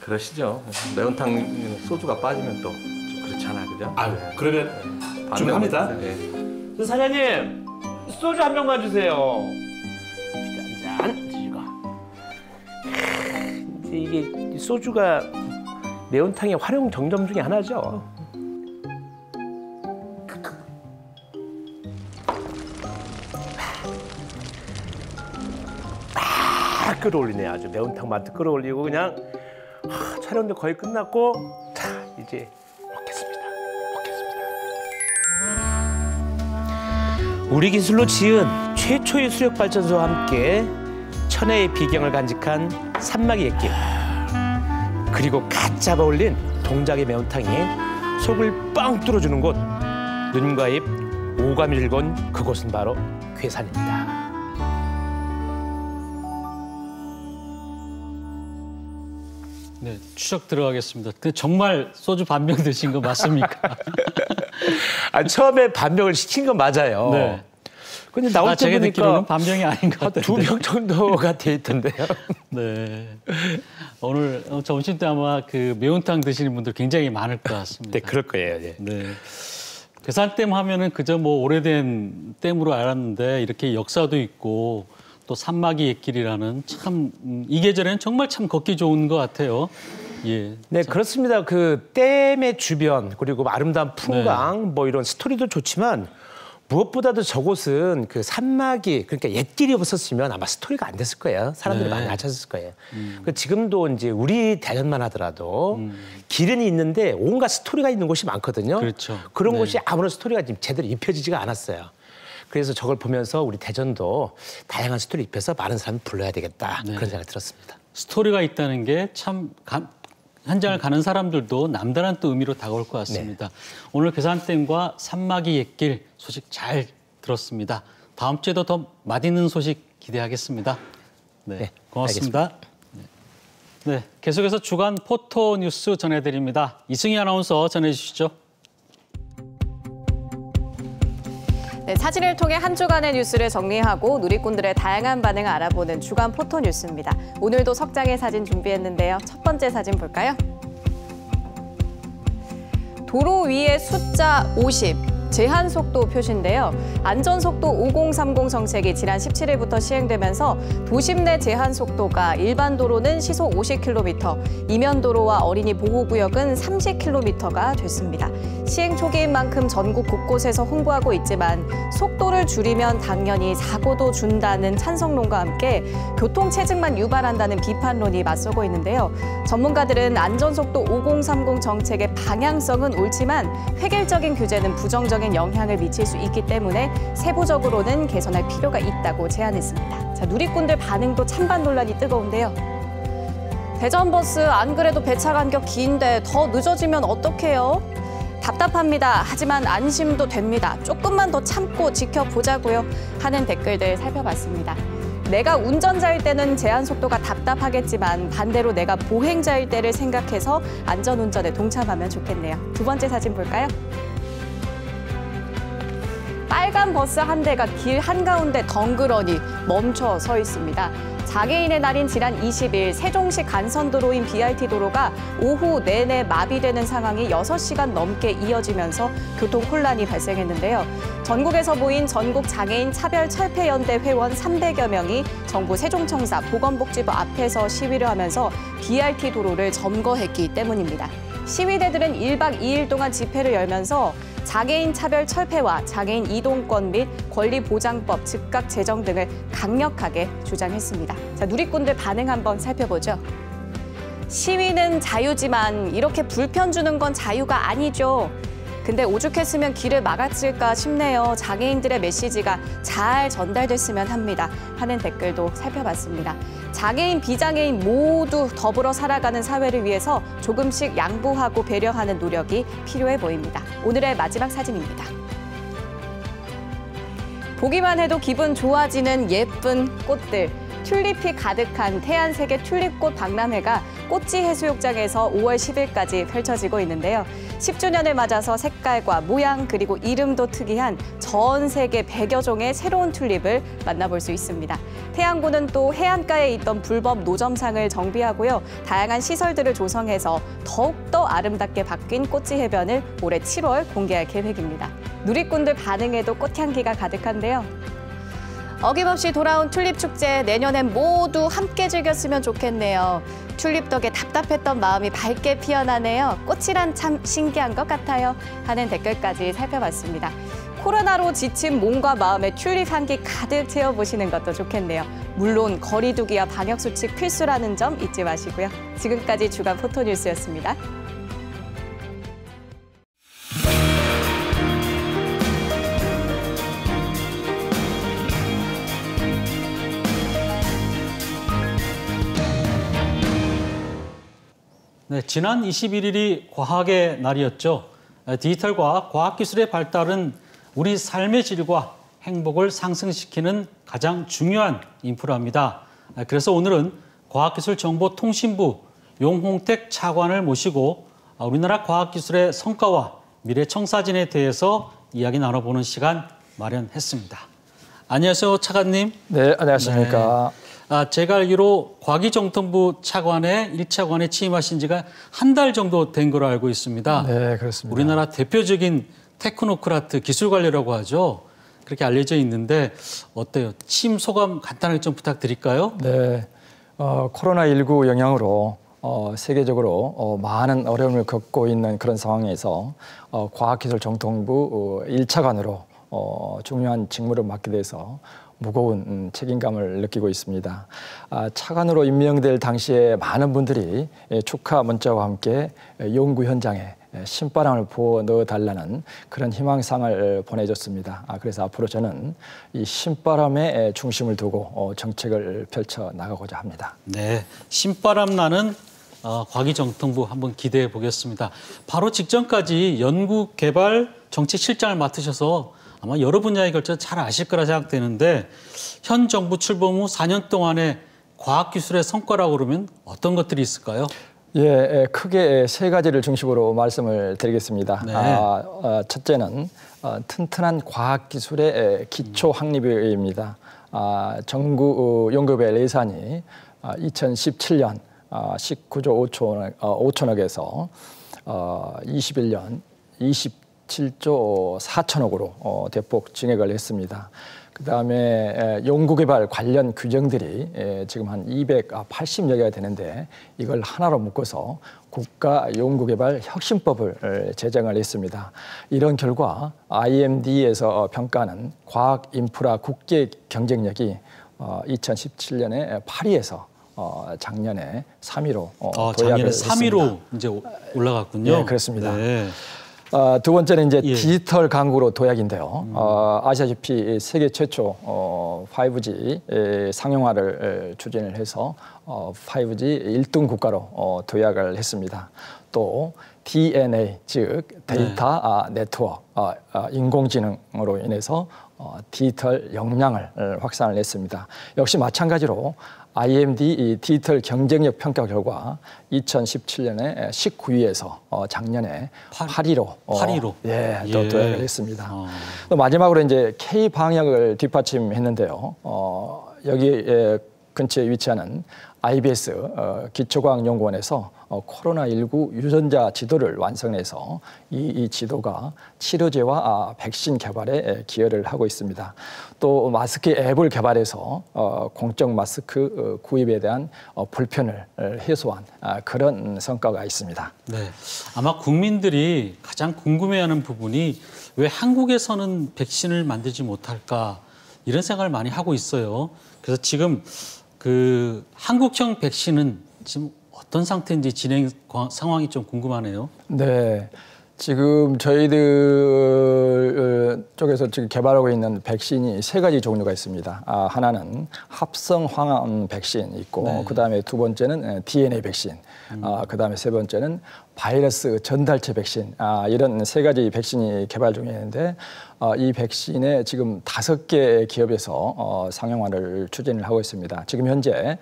그러시죠. 매운탕 소주가 빠지면 또 좀 그렇잖아, 그죠? 아유, 그러면 반병. 주문합니다. 네. 사장님, 소주 한 병만 주세요. 한 잔 드시고. 이제 이게 소주가 매운탕의 활용 정점 중에 하나죠. 끌어올리네. 아주 매운탕 맛도 끌어올리고 그냥 촬영도 거의 끝났고 자 이제 먹겠습니다. 우리 기술로 지은 최초의 수력발전소와 함께 천혜의 비경을 간직한 산막이 옛길 그리고 갓 잡아 올린 동작의 매운탕이 속을 뻥 뚫어주는 곳 눈과 입 오감이 즐거운 그곳은 바로 괴산입니다. 네, 추적 들어가겠습니다. 근데 정말 소주 반병 드신 거 맞습니까? 처음에 반병을 시킨 건 맞아요. 네. 근데 나올 때 제가 보니까 듣기로는 반병이 아닌 것 같아요. 2병 정도가 돼 있던데요. 네. 오늘 점심 때 아마 그 매운탕 드시는 분들 굉장히 많을 것 같습니다. 네, 그럴 거예요. 예. 네. 괴산댐 하면은 그저 뭐 오래된 댐으로 알았는데 이렇게 역사도 있고 또 산막이 옛길이라는 참 이 계절에는 정말 참 걷기 좋은 것 같아요. 예. 네, 그렇습니다. 그 댐의 주변 그리고 아름다운 풍광 뭐 이런 스토리도 좋지만 무엇보다도 저곳은 그 산막이 그러니까 옛길이 없었으면 아마 스토리가 안 됐을 거예요. 사람들이 많이 안 찾았을 거예요. 지금도 이제 우리 대전만 하더라도 길은 있는데 온갖 스토리가 있는 곳이 많거든요. 그렇죠. 그런 네. 곳이 아무런 스토리가 지금 제대로 입혀지지가 않았어요. 그래서 저걸 보면서 우리 대전도 다양한 스토리 입혀서 많은 사람을 불러야 되겠다. 네. 그런 생각이 들었습니다. 스토리가 있다는 게 참 현장을 가는 사람들도 남다른 또 의미로 다가올 것 같습니다. 오늘 괴산댐과 산막이 옛길 소식 잘 들었습니다. 다음 주에도 더 맛있는 소식 기대하겠습니다. 네, 네, 고맙습니다. 네, 계속해서 주간 포토 뉴스 전해드립니다. 이승희 아나운서 전해주시죠. 네, 사진을 통해 한 주간의 뉴스를 정리하고 누리꾼들의 다양한 반응을 알아보는 주간 포토 뉴스입니다. 오늘도 석 장의 사진 준비했는데요. 첫 번째 사진 볼까요? 도로 위에 숫자 50. 제한 속도 표시인데요. 안전속도 5030 정책이 지난 17일부터 시행되면서 도심 내 제한 속도가 일반 도로는 시속 50km, 이면도로와 어린이 보호구역은 30km가 됐습니다. 시행 초기인 만큼 전국 곳곳에서 홍보하고 있지만 속도를 줄이면 당연히 사고도 준다는 찬성론과 함께 교통체증만 유발한다는 비판론이 맞서고 있는데요. 전문가들은 안전속도 5030 정책의 방향성은 옳지만 획일적인 규제는 부정적인 영향을 미칠 수 있기 때문에 세부적으로는 개선할 필요가 있다고 제안했습니다. 자, 누리꾼들 반응도 찬반 논란이 뜨거운데요. 대전버스 안 그래도 배차 간격 긴데 더 늦어지면 어떡해요? 답답합니다. 하지만 안심도 됩니다. 조금만 더 참고 지켜보자고요. 하는 댓글들 살펴봤습니다. 내가 운전자일 때는 제한 속도가 답답하겠지만 반대로 내가 보행자일 때를 생각해서 안전운전에 동참하면 좋겠네요. 두 번째 사진 볼까요? 빨간 버스 한 대가 길 한가운데 덩그러니 멈춰 서 있습니다. 장애인의 날인 지난 20일 세종시 간선도로인 BRT 도로가 오후 내내 마비되는 상황이 6시간 넘게 이어지면서 교통 혼란이 발생했는데요. 전국에서 모인 전국장애인 차별철폐연대 회원 300여 명이 정부 세종청사 보건복지부 앞에서 시위를 하면서 BRT 도로를 점거했기 때문입니다. 시위대들은 1박 2일 동안 집회를 열면서 장애인 차별 철폐와 장애인 이동권 및 권리보장법 즉각 제정 등을 강력하게 주장했습니다. 자, 누리꾼들 반응 한번 살펴보죠. 시위는 자유지만 이렇게 불편 주는 건 자유가 아니죠. 근데 오죽했으면 길을 막았을까 싶네요. 장애인들의 메시지가 잘 전달됐으면 합니다. 하는 댓글도 살펴봤습니다. 장애인, 비장애인 모두 더불어 살아가는 사회를 위해서 조금씩 양보하고 배려하는 노력이 필요해 보입니다. 오늘의 마지막 사진입니다. 보기만 해도 기분 좋아지는 예쁜 꽃들. 튤립이 가득한 태안세계 튤립꽃 박람회가 꽃지 해수욕장에서 5월 10일까지 펼쳐지고 있는데요. 10주년을 맞아서 색깔과 모양 그리고 이름도 특이한 전 세계 100여 종의 새로운 튤립을 만나볼 수 있습니다. 태안군은 또 해안가에 있던 불법 노점상을 정비하고요. 다양한 시설들을 조성해서 더욱더 아름답게 바뀐 꽃지 해변을 올해 7월 공개할 계획입니다. 누리꾼들 반응에도 꽃향기가 가득한데요. 어김없이 돌아온 튤립 축제, 내년엔 모두 함께 즐겼으면 좋겠네요. 튤립 덕에 답답했던 마음이 밝게 피어나네요. 꽃이란 참 신기한 것 같아요. 하는 댓글까지 살펴봤습니다. 코로나로 지친 몸과 마음에 튤립 향기 가득 채워보시는 것도 좋겠네요. 물론 거리두기와 방역수칙 필수라는 점 잊지 마시고요. 지금까지 주간 포토뉴스였습니다. 네, 지난 21일이 과학의 날이었죠. 디지털과 과학기술의 발달은 우리 삶의 질과 행복을 상승시키는 가장 중요한 인프라입니다. 그래서 오늘은 과학기술정보통신부 용홍택 차관을 모시고 우리나라 과학기술의 성과와 미래 청사진에 대해서 이야기 나눠보는 시간 마련했습니다. 안녕하세요, 차관님. 네, 안녕하십니까. 네. 제가 알기로 과기정통부 차관에 1차관에 취임하신 지가 한 달 정도 된 걸로 알고 있습니다. 네, 그렇습니다. 우리나라 대표적인 테크노크라트 기술관리라고 하죠. 그렇게 알려져 있는데 어때요? 취임 소감 간단하게 좀 부탁드릴까요? 네, 코로나19 영향으로 세계적으로 많은 어려움을 겪고 있는 그런 상황에서 과학기술정통부 1차관으로 중요한 직무를 맡게 돼서 무거운 책임감을 느끼고 있습니다. 차관으로 임명될 당시에 많은 분들이 축하 문자와 함께 연구 현장에 신바람을 부어 넣어달라는 그런 희망상을 보내줬습니다. 그래서 앞으로 저는 이 신바람에 중심을 두고 정책을 펼쳐 나가고자 합니다. 네, 신바람 나는 과기정통부 한번 기대해 보겠습니다. 바로 직전까지 연구개발 정책실장을 맡으셔서 아마 여러 분야에 걸쳐 잘 아실 거라 생각되는데 현 정부 출범 후 4년 동안의 과학기술의 성과라고 그러면 어떤 것들이 있을까요? 예, 크게 세 가지를 중심으로 말씀을 드리겠습니다. 네. 첫째는 튼튼한 과학기술의 기초 확립입니다. 정부 연구별 예산이 2017년 19조 5천억에서 21년 27조 4천억으로 대폭 증액을 했습니다. 그다음에 연구개발 관련 규정들이 지금 한 280여 개가 되는데 이걸 하나로 묶어서 국가연구개발 혁신법을 제정을 했습니다. 이런 결과 IMD에서 평가하는 과학 인프라 국제 경쟁력이 2017년에 8위에서 작년에 3위로 작년에 도약을 3위로 했습니다. 이제 올라갔군요. 네, 그렇습니다. 네. 두 번째는 이제 예. 디지털 강국으로 도약인데요. 아시다시피 세계 최초 5G 상용화를 추진을 해서 5G 1등 국가로 도약을 했습니다. 또 DNA 즉 데이터 네트워크 인공지능으로 인해서 디지털 역량을 확산을 했습니다. 역시 마찬가지로 IMD 디지털 경쟁력 평가 결과 2017년에 19위에서 작년에 8위로 또 도약을 했습니다. 또 마지막으로 이제 K 방역을 뒷받침했는데요. 여기 근처에 위치하는 IBS 기초과학연구원에서 코로나19 유전자 지도를 완성해서 이 지도가 치료제와 백신 개발에 기여를 하고 있습니다. 또 마스크 앱을 개발해서 공적 마스크 구입에 대한 불편을 해소한 그런 성과가 있습니다. 네, 아마 국민들이 가장 궁금해하는 부분이 왜 한국에서는 백신을 만들지 못할까 이런 생각을 많이 하고 있어요. 그래서 지금 그 한국형 백신은 지금 어떤 상태인지 진행 상황이 좀 궁금하네요. 네. 지금 저희들 쪽에서 지금 개발하고 있는 백신이 세 가지 종류가 있습니다. 하나는 합성 황원 백신 있고, 네. 그다음에 두 번째는 DNA 백신, 그다음에 세 번째는 바이러스 전달체 백신, 이런 세 가지 백신이 개발 중에 있는데 이 백신에 지금 5개 기업에서 상용화를 추진을 하고 있습니다. 지금 현재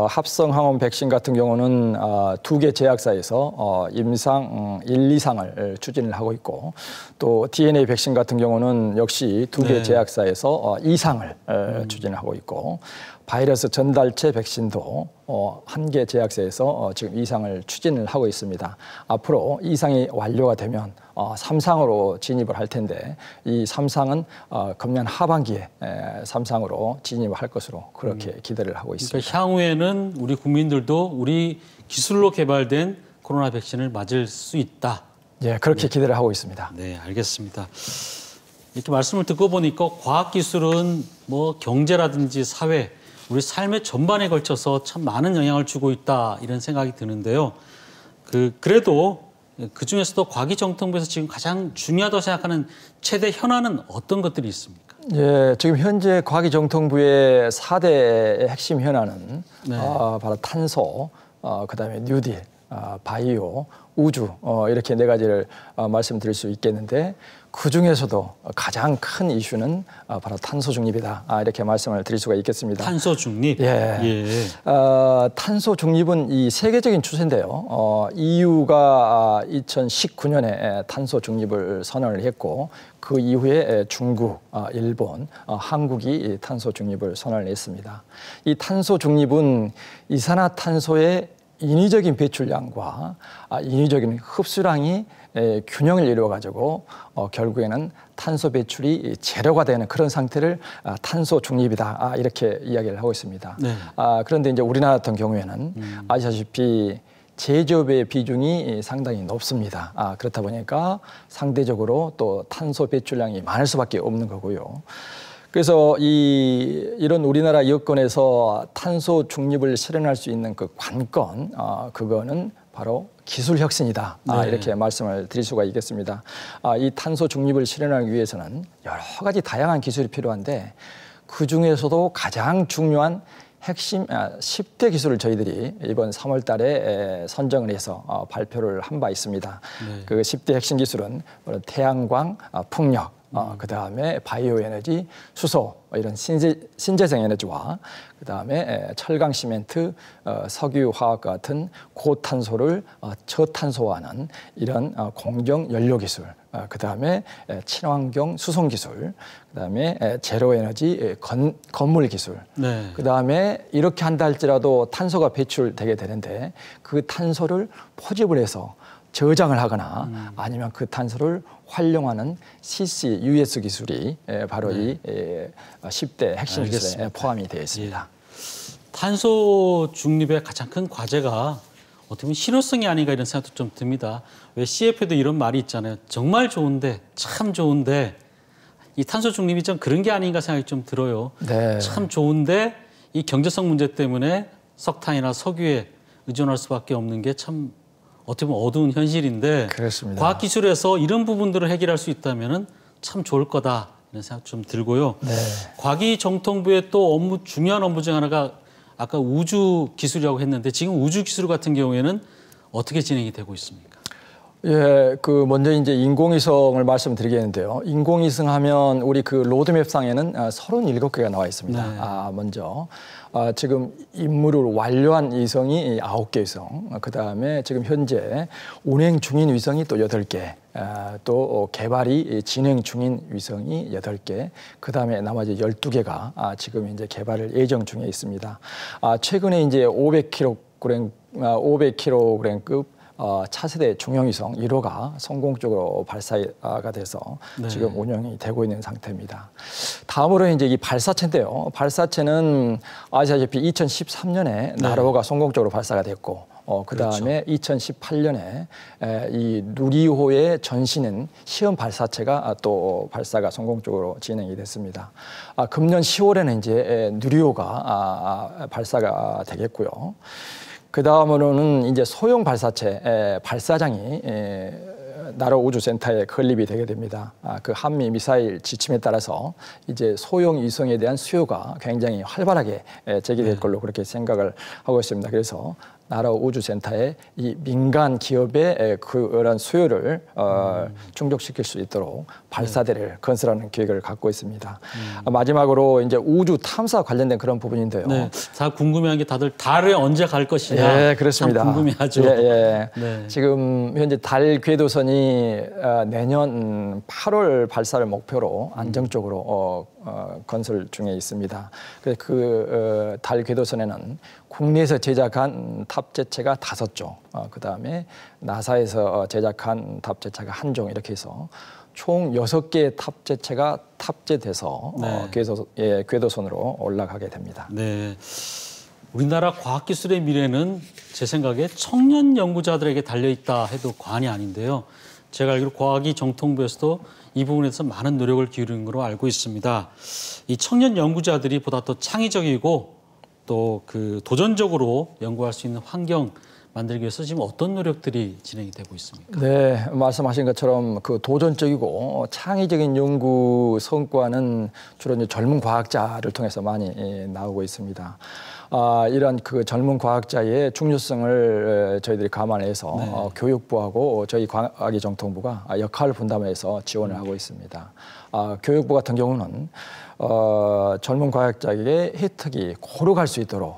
합성 항원 백신 같은 경우는 2개 제약사에서 임상 1, 2상을 추진을 하고 있고, 또 DNA 백신 같은 경우는 역시 2개 제약사에서 2상을 추진을 하고 있고, 바이러스 전달체 백신도 1개 제약사에서 지금 2상을 추진을 하고 있습니다. 앞으로 2상이 완료가 되면 3상으로 진입을 할 텐데, 이 3상은 금년 하반기에 3상으로 진입을 할 것으로 그렇게 기대를 하고 있습니다. 그러니까 향후에는 우리 국민들도 우리 기술로 개발된 코로나 백신을 맞을 수 있다. 예, 그렇게 기대를 하고 있습니다. 네, 알겠습니다. 이렇게 말씀을 듣고 보니까 과학기술은 뭐 경제라든지 사회, 우리 삶의 전반에 걸쳐서 참 많은 영향을 주고 있다 이런 생각이 드는데요. 그래도 그중에서도 과기정통부에서 지금 가장 중요하다고 생각하는 최대 현안은 어떤 것들이 있습니까? 예, 지금 현재 과기정통부의 4대 핵심 현안은 바로 탄소, 그다음에 뉴딜, 바이오, 우주 이렇게 4가지를 말씀드릴 수 있겠는데, 그중에서도 가장 큰 이슈는 바로 탄소 중립이다, 이렇게 말씀을 드릴 수가 있겠습니다. 탄소 중립? 예. 탄소 중립은 이 세계적인 추세인데요. EU가 2019년에 탄소 중립을 선언을 했고, 그 이후에 중국, 일본, 한국이 탄소 중립을 선언을 했습니다. 이 탄소 중립은 이산화탄소의 인위적인 배출량과 인위적인 흡수량이 균형을 이루어가지고 결국에는 탄소 배출이 제로가 되는 그런 상태를 탄소 중립이다, 이렇게 이야기를 하고 있습니다. 네. 그런데 이제 우리나라 같은 경우에는 아시다시피 제조업의 비중이 상당히 높습니다. 그렇다 보니까 상대적으로 또 탄소 배출량이 많을 수밖에 없는 거고요. 그래서 이런 우리나라 여건에서 탄소 중립을 실현할 수 있는 그 관건, 그거는 바로 기술 혁신이다, 이렇게 말씀을 드릴 수가 있겠습니다. 이 탄소 중립을 실현하기 위해서는 여러 가지 다양한 기술이 필요한데, 그중에서도 가장 중요한 핵심 10대 기술을 저희들이 이번 3월 달에 선정을 해서 발표를 한 바 있습니다. 그 10대 핵심 기술은 태양광, 풍력, 그다음에 바이오 에너지, 수소 이런 신재생 에너지와 그다음에 철강, 시멘트, 석유, 화학 같은 고탄소를 저탄소화하는 이런 공정 연료 기술, 그다음에 친환경 수송 기술, 그다음에 제로 에너지 건물 기술, 네. 그다음에 이렇게 한다 할지라도 탄소가 배출되게 되는데 그 탄소를 포집을 해서 저장을 하거나 아니면 그 탄소를 활용하는 CCUS 기술이 바로 이 10대 핵심 기술에 포함이 되어 있습니다. 탄소 중립의 가장 큰 과제가 어떻게 보면 실효성이 아닌가 이런 생각도 좀 듭니다. 왜 CF에도 이런 말이 있잖아요. 정말 좋은데, 참 좋은데 이 탄소 중립이 좀 그런 게 아닌가 생각이 좀 들어요. 네. 참 좋은데 이 경제성 문제 때문에 석탄이나 석유에 의존할 수밖에 없는 게 참 어떻게 보면 어두운 현실인데 그렇습니다. 과학기술에서 이런 부분들을 해결할 수 있다면 참 좋을 거다 이런 생각 좀 들고요. 네. 과기정통부의 또 업무 중요한 업무 중 하나가 아까 우주 기술이라고 했는데 지금 우주 기술 같은 경우에는 어떻게 진행이 되고 있습니까? 예, 그 먼저 이제 인공위성을 말씀드리겠는데요. 인공위성 하면 우리 그 로드맵상에는 37개가 나와 있습니다. 네. 먼저 지금 임무를 완료한 위성이 9개 위성, 그다음에 지금 현재 운행 중인 위성이 또 8개, 또 개발이 진행 중인 위성이 8개, 그다음에 나머지 12개가 지금 이제 개발을 예정 중에 있습니다. 최근에 이제 500kg급 차세대 중형위성 1호가 성공적으로 발사가 돼서 네. 지금 운영이 되고 있는 상태입니다. 다음으로 이제 이 발사체인데요. 발사체는 아시다시피 2013년에 나로호가 성공적으로 발사가 됐고, 그다음에 2018년에 이 누리호의 전신인 시험 발사체가 또 발사가 성공적으로 진행이 됐습니다. 금년 10월에는 이제 누리호가 발사가 되겠고요. 그 다음으로는 이제 소형 발사체 발사장이 나로 우주센터에 건립이 되게 됩니다. 그 한미 미사일 지침에 따라서 이제 소형 위성에 대한 수요가 굉장히 활발하게 제기될 걸로 그렇게 생각을 하고 있습니다. 그래서 나라 우주센터에 이 민간 기업의 그런 수요를 충족시킬 수 있도록 발사대를 건설하는 계획을 갖고 있습니다. 마지막으로 이제 우주 탐사 관련된 그런 부분인데요. 네, 다 궁금해한 게 다들 달에 언제 갈 것이냐. 예, 그렇습니다. 참 궁금해하죠. 예. 네. 지금 현재 달 궤도선이 내년 8월 발사를 목표로 안정적으로 건설 중에 있습니다. 그래서 그 달 궤도선에는 국내에서 제작한 탑재체가 5종, 그다음에 나사에서 제작한 탑재체가 1종 이렇게 해서 총 6개의 탑재체가 탑재돼서 네. 궤도선으로 올라가게 됩니다. 네, 우리나라 과학기술의 미래는 제 생각에 청년 연구자들에게 달려있다 해도 과언이 아닌데요. 제가 알기로 과학기정통부에서도 이 부분에 대해서 많은 노력을 기울이는 걸로 알고 있습니다. 이 청년 연구자들이 보다 더 창의적이고 또 그 도전적으로 연구할 수 있는 환경 만들기 위해서 지금 어떤 노력들이 진행이 되고 있습니까? 네, 말씀하신 것처럼 그 도전적이고 창의적인 연구 성과는 주로 이제 젊은 과학자를 통해서 많이 나오고 있습니다. 이런 그 젊은 과학자의 중요성을 저희들이 감안해서 교육부하고 저희 과학기정통부가 역할 분담해서 지원을 하고 있습니다. 교육부 같은 경우는 젊은 과학자에게 혜택이 고루 갈 수 있도록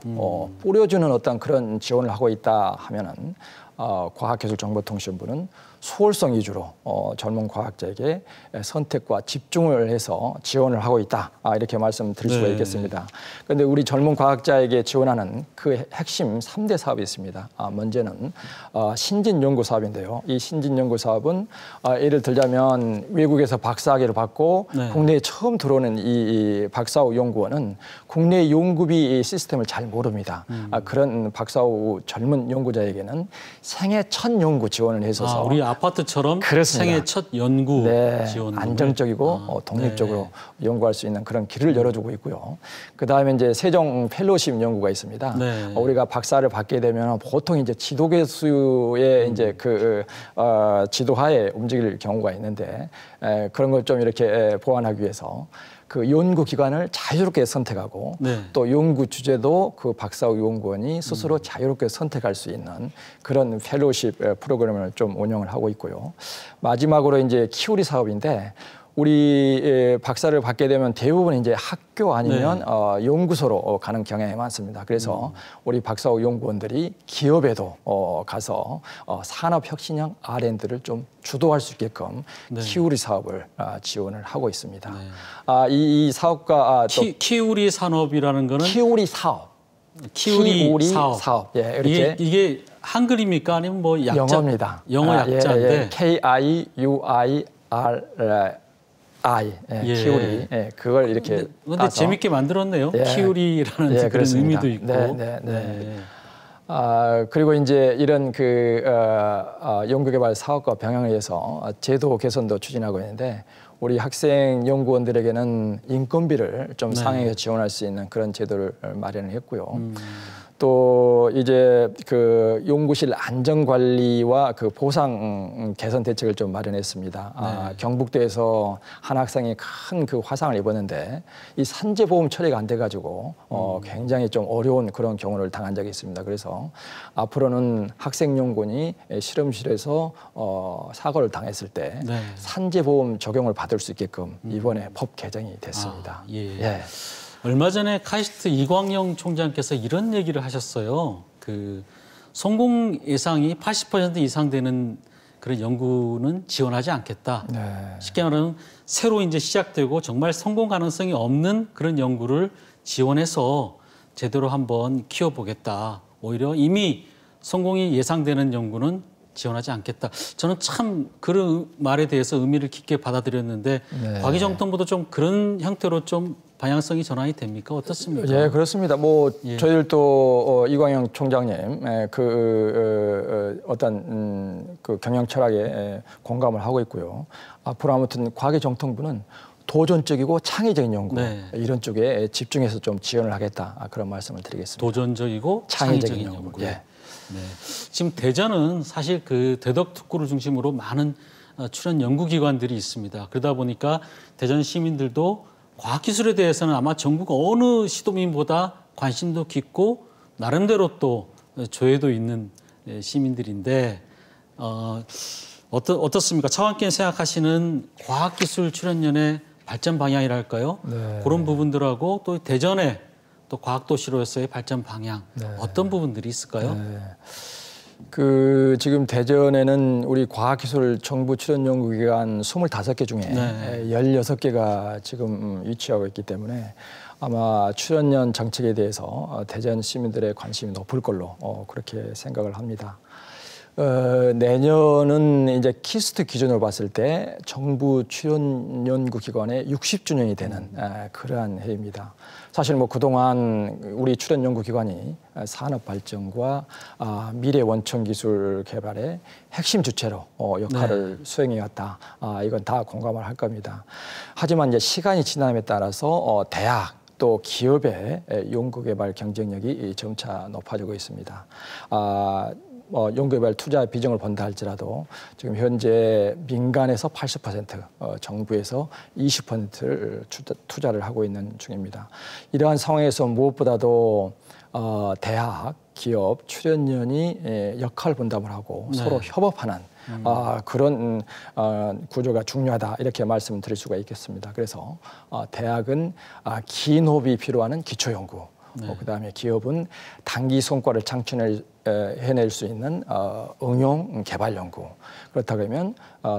뿌려주는 어떤 그런 지원을 하고 있다 하면은 과학기술정보통신부는 수월성 위주로 젊은 과학자에게 선택과 집중을 해서 지원을 하고 있다. 이렇게 말씀드릴 수가 있겠습니다. 그런데 우리 젊은 과학자에게 지원하는 그 핵심 3대 사업이 있습니다. 먼저는 신진연구 사업인데요. 이 신진연구 사업은 예를 들자면 외국에서 박사학위를 받고 국내에 처음 들어오는 이 박사후 연구원은 국내 연구비 시스템을 잘 모릅니다. 그런 박사후 젊은 연구자에게는 생애 첫 연구 지원을 해줘서 우리 아파트처럼 그렇습니다. 생애 첫 연구 지원 안정적이고 독립적으로 연구할 수 있는 그런 길을 열어주고 있고요. 그 다음에 이제 세종 펠로십 연구가 있습니다. 우리가 박사를 받게 되면 보통 이제 지도 교수의 이제 그 지도하에 움직일 경우가 있는데 그런 걸 좀 이렇게 보완하기 위해서 그 연구 기관을 자유롭게 선택하고 또 연구 주제도 그 박사후 연구원이 스스로 자유롭게 선택할 수 있는 그런 펠로십 프로그램을 좀 운영을 하고 있고요. 마지막으로 이제 키우리 사업인데 우리 박사를 받게 되면 대부분 이제 학교 아니면 연구소로 가는 경향이 많습니다. 그래서 우리 박사학 연구원들이 기업에도 가서 산업혁신형 R&D를 좀 주도할 수 있게끔 키우리 사업을 지원을 하고 있습니다. 이 사업과 키우리 산업이라는 거는 키우리 사업. 키우리 사업. 예, 이렇게 이게 한글입니까? 아니면 뭐 약자? 영어입니다. 영어 약자인데. KIURI. 키우리. 예, 그걸 이렇게. 근데 재밌게 만들었네요. 키우리라는 그런 의미도 있고. 그리고 이제 이런 연구개발 사업과 병행을 위해서 제도 개선도 추진하고 있는데 우리 학생 연구원들에게는 인건비를 좀 상향해서 지원할 수 있는 그런 제도를 마련을 했고요. 또 이제 그 연구실 안전관리와 그 보상 개선 대책을 좀 마련했습니다. 경북대에서 한 학생이 큰 그 화상을 입었는데 이 산재보험 처리가 안 돼가지고 굉장히 좀 어려운 그런 경우를 당한 적이 있습니다. 그래서 앞으로는 학생 연구원이 실험실에서 사고를 당했을 때 산재보험 적용을 받을 수 있게끔 이번에 법 개정이 됐습니다. 얼마 전에 카이스트 이광영 총장께서 이런 얘기를 하셨어요. 그 성공 예상이 80% 이상 되는 그런 연구는 지원하지 않겠다. 쉽게 말하면 새로 이제 시작되고 정말 성공 가능성이 없는 그런 연구를 지원해서 제대로 한번 키워보겠다. 오히려 이미 성공이 예상되는 연구는 지원하지 않겠다. 저는 참 그런 말에 대해서 의미를 깊게 받아들였는데 과기정통부도 좀 그런 형태로 좀 방향성이 전환이 됩니까? 어떻습니까? 예, 그렇습니다. 뭐 저희들도 이광영 총장님 어떤 그 경영 철학에 공감을 하고 있고요. 앞으로 아무튼 과기정통부는 도전적이고 창의적인 연구 이런 쪽에 집중해서 좀 지원을 하겠다 그런 말씀을 드리겠습니다. 도전적이고 창의적인 연구. 지금 대전은 사실 그 대덕특구를 중심으로 많은 출연 연구기관들이 있습니다. 그러다 보니까 대전 시민들도 과학기술에 대해서는 아마 전국 어느 시도민보다 관심도 깊고 나름대로 또 조예도 있는 시민들인데 어떻습니까? 차관께서 생각하시는 과학기술 출연연의 발전 방향이랄까요? 그런 부분들하고 또 대전의 또 과학도시로서의 발전 방향 어떤 부분들이 있을까요? 지금 대전에는 우리 과학기술 정부 출연 연구기관 25개 중에 16개가 지금 위치하고 있기 때문에 아마 출연연 정책에 대해서 대전 시민들의 관심이 높을 걸로 그렇게 생각을 합니다. 내년은 이제 키스트 기준으로 봤을 때 정부 출연 연구기관의 60주년이 되는 그러한 해입니다. 사실 뭐 그동안 우리 출연 연구기관이 산업 발전과 미래 원천 기술 개발의 핵심 주체로 역할을 수행해왔다. 이건 다 공감을 할 겁니다. 하지만 이제 시간이 지남에 따라서 대학 또 기업의 연구개발 경쟁력이 점차 높아지고 있습니다. 연구개발 투자 비중을 본다 할지라도 지금 현재 민간에서 80%, 정부에서 20%를 투자를 하고 있는 중입니다. 이러한 상황에서 무엇보다도 대학, 기업, 출연연이 역할 분담을 하고 서로 협업하는 그런 구조가 중요하다 이렇게 말씀드릴 수가 있겠습니다. 그래서 대학은 긴 호흡이 필요한 기초연구, 그다음에 기업은 단기 성과를 해낼 수 있는 응용 개발 연구. 그렇다고 하면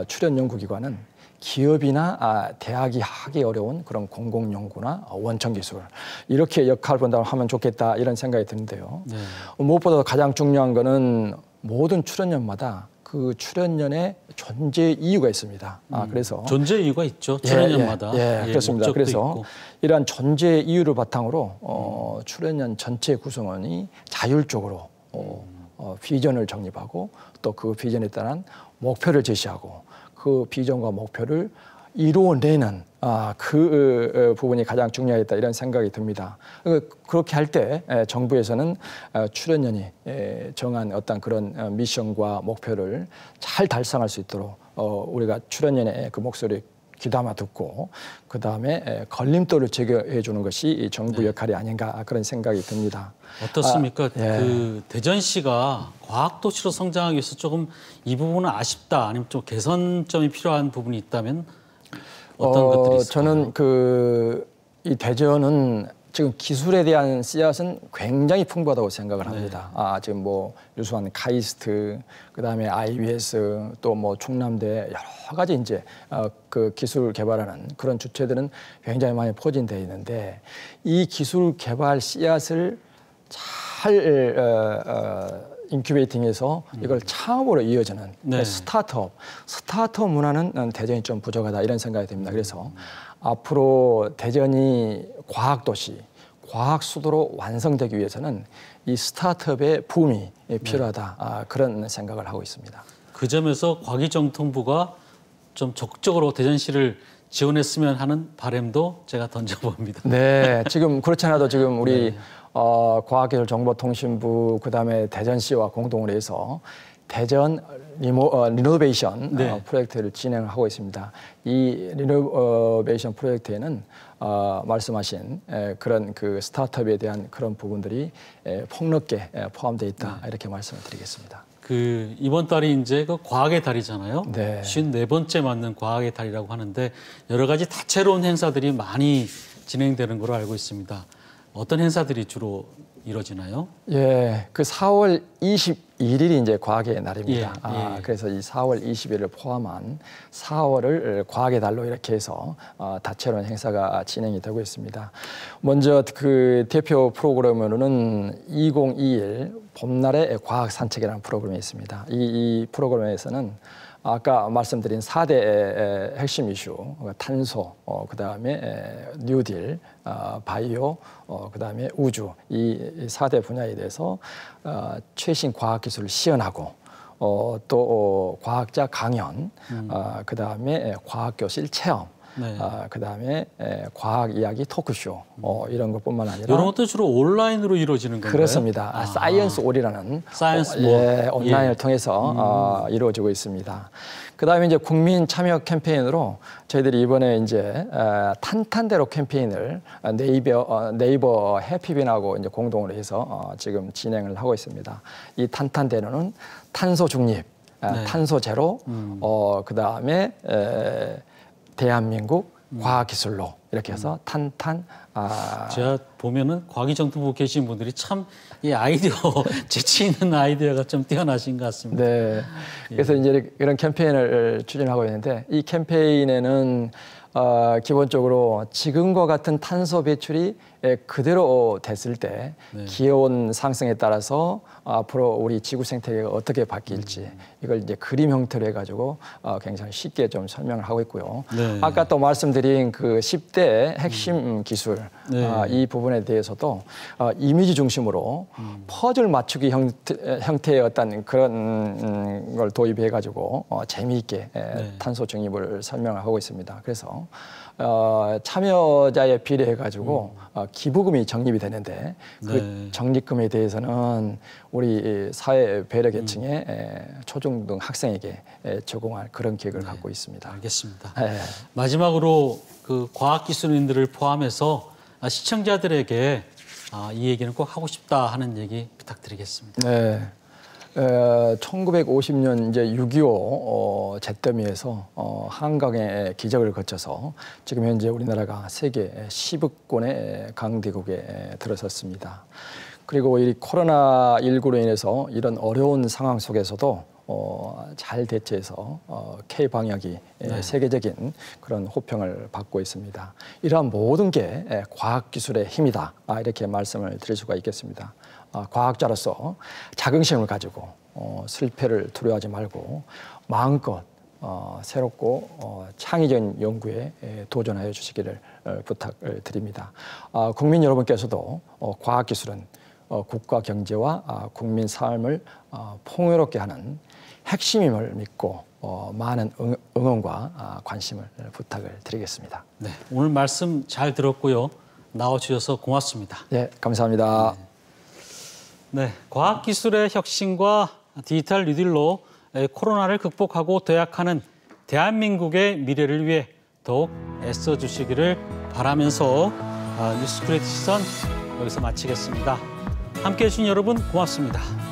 출연 연구기관은 기업이나 대학이 하기 어려운 그런 공공 연구나 원천 기술 이렇게 역할 분담을 하면 좋겠다 이런 생각이 드는데요. 무엇보다 가장 중요한 거는 모든 출연연마다 그 출연연의 존재 이유가 있습니다. 그래서 존재 이유가 있죠. 출연연마다. 그렇습니다. 그래서 있고. 이러한 존재 이유를 바탕으로 출연연 전체 구성원이 자율적으로 비전을 정립하고 또 그 비전에 따른 목표를 제시하고 그 비전과 목표를 이루어내는 그 부분이 가장 중요하겠다 이런 생각이 듭니다. 그렇게 할 때 정부에서는 출연연이 정한 어떤 그런 미션과 목표를 잘 달성할 수 있도록 우리가 출연연의 그 목소리를 귀담아 듣고 그다음에 걸림돌을 제거해 주는 것이 정부 역할이 아닌가 그런 생각이 듭니다. 어떻습니까? 그 대전시가 과학도시로 성장하기 위해서 조금 이 부분은 아쉽다 아니면 좀 개선점이 필요한 부분이 있다면 어떤 것들이 있을까요? 저는 이 대전은 지금 기술에 대한 씨앗은 굉장히 풍부하다고 생각을 합니다. 지금 뭐 유수한 카이스트, 그다음에 IBS, 또 뭐 충남대 여러 가지 이제 그 기술 개발하는 그런 주체들은 굉장히 많이 포진되어 있는데 이 기술 개발 씨앗을 잘 인큐베이팅해서 이걸 창업으로 이어지는 스타트업 문화는 대전이 좀 부족하다 이런 생각이 듭니다. 그래서 앞으로 대전이 과학도시, 과학수도로 완성되기 위해서는 이 스타트업의 붐이 필요하다 그런 생각을 하고 있습니다. 그 점에서 과기정통부가 좀 적극적으로 대전시를 지원했으면 하는 바람도 제가 던져봅니다. 네, 지금 그렇지 않아도 지금 우리 과학기술정보통신부 그다음에 대전시와 공동으로 해서 대전 리노베이션 프로젝트를 진행하고 있습니다. 이 리노베이션 프로젝트에는 말씀하신 그런 그 스타트업에 대한 그런 부분들이 폭넓게 포함되어 있다 이렇게 말씀을 드리겠습니다. 이번 달이 이제 그 과학의 달이잖아요. 네. 54번째 맞는 과학의 달이라고 하는데 여러 가지 다채로운 행사들이 많이 진행되는 걸로 알고 있습니다. 어떤 행사들이 주로 이루어지나요? 예, 그 4월 21일이 이제 과학의 날입니다. 그래서 이 4월 20일을 포함한 4월을 과학의 달로 이렇게 해서 다채로운 행사가 진행이 되고 있습니다. 먼저 그 대표 프로그램으로는 2021 봄날의 과학 산책이라는 프로그램이 있습니다. 이 프로그램에서는 아까 말씀드린 4대 핵심 이슈, 탄소, 그다음에 뉴딜, 바이오, 그다음에 우주 이 4대 분야에 대해서 최신 과학 기술을 시연하고 또 과학자 강연, 그다음에 과학교실 체험, 그다음에 과학 이야기 토크쇼 이런 것뿐만 아니라 이런 것도 주로 온라인으로 이루어지는 건가요? 그렇습니다. 사이언스 올이라는 온라인을 통해서 이루어지고 있습니다. 그다음에 이제 국민 참여 캠페인으로 저희들이 이번에 이제 탄탄대로 캠페인을 네이버 해피빈하고 이제 공동으로 해서 지금 진행을 하고 있습니다. 이 탄탄대로는 탄소 중립, 탄소 제로, 그다음에 대한민국 과학기술로 이렇게 해서 탄탄. 제가 보면은 과기정통부 계신 분들이 참 이 아이디어 재치 있는 아이디어가 좀 뛰어나신 것 같습니다. 네. 그래서 이제 이런 캠페인을 추진하고 있는데 이 캠페인에는 기본적으로 지금과 같은 탄소 배출이 그대로 됐을 때 기온 상승에 따라서 앞으로 우리 지구 생태계가 어떻게 바뀔지 이걸 이제 그림 형태로 해가지고 굉장히 쉽게 좀 설명을 하고 있고요. 아까 또 말씀드린 그 10대 핵심 기술 이 부분에 대해서도 이미지 중심으로 퍼즐 맞추기 형태의 어떤 그런 걸 도입해가지고 재미있게 탄소 중립을 설명하고 있습니다. 그래서 참여자에 비례해가지고 기부금이 적립이 되는데 그 적립금에 대해서는 우리 사회 배려 계층의 초중등 학생에게 제공할 그런 계획을 갖고 있습니다. 알겠습니다. 마지막으로 그 과학기술인들을 포함해서 시청자들에게 이 얘기는 꼭 하고 싶다 하는 얘기 부탁드리겠습니다. 네. 1950년 이제 6.25 잿더미에서 한강의 기적을 거쳐서 지금 현재 우리나라가 세계 10위권의 강대국에 들어섰습니다. 그리고 이 코로나19로 인해서 이런 어려운 상황 속에서도 잘 대처해서 K-방역이 세계적인 그런 호평을 받고 있습니다. 이러한 모든 게 과학기술의 힘이다. 이렇게 말씀을 드릴 수가 있겠습니다. 과학자로서 자긍심을 가지고 실패를 두려워하지 말고 마음껏 새롭고 창의적인 연구에 도전하여 주시기를 부탁을 드립니다. 국민 여러분께서도 과학기술은 국가 경제와 국민 삶을 풍요롭게 하는 핵심임을 믿고 많은 응원과 관심을 부탁을 드리겠습니다. 네, 오늘 말씀 잘 들었고요. 나와주셔서 고맙습니다. 네, 감사합니다. 네, 과학기술의 혁신과 디지털 뉴딜로 코로나를 극복하고 도약하는 대한민국의 미래를 위해 더욱 애써주시기를 바라면서 뉴스 크리에이트 시선 여기서 마치겠습니다. 함께해 주신 여러분 고맙습니다.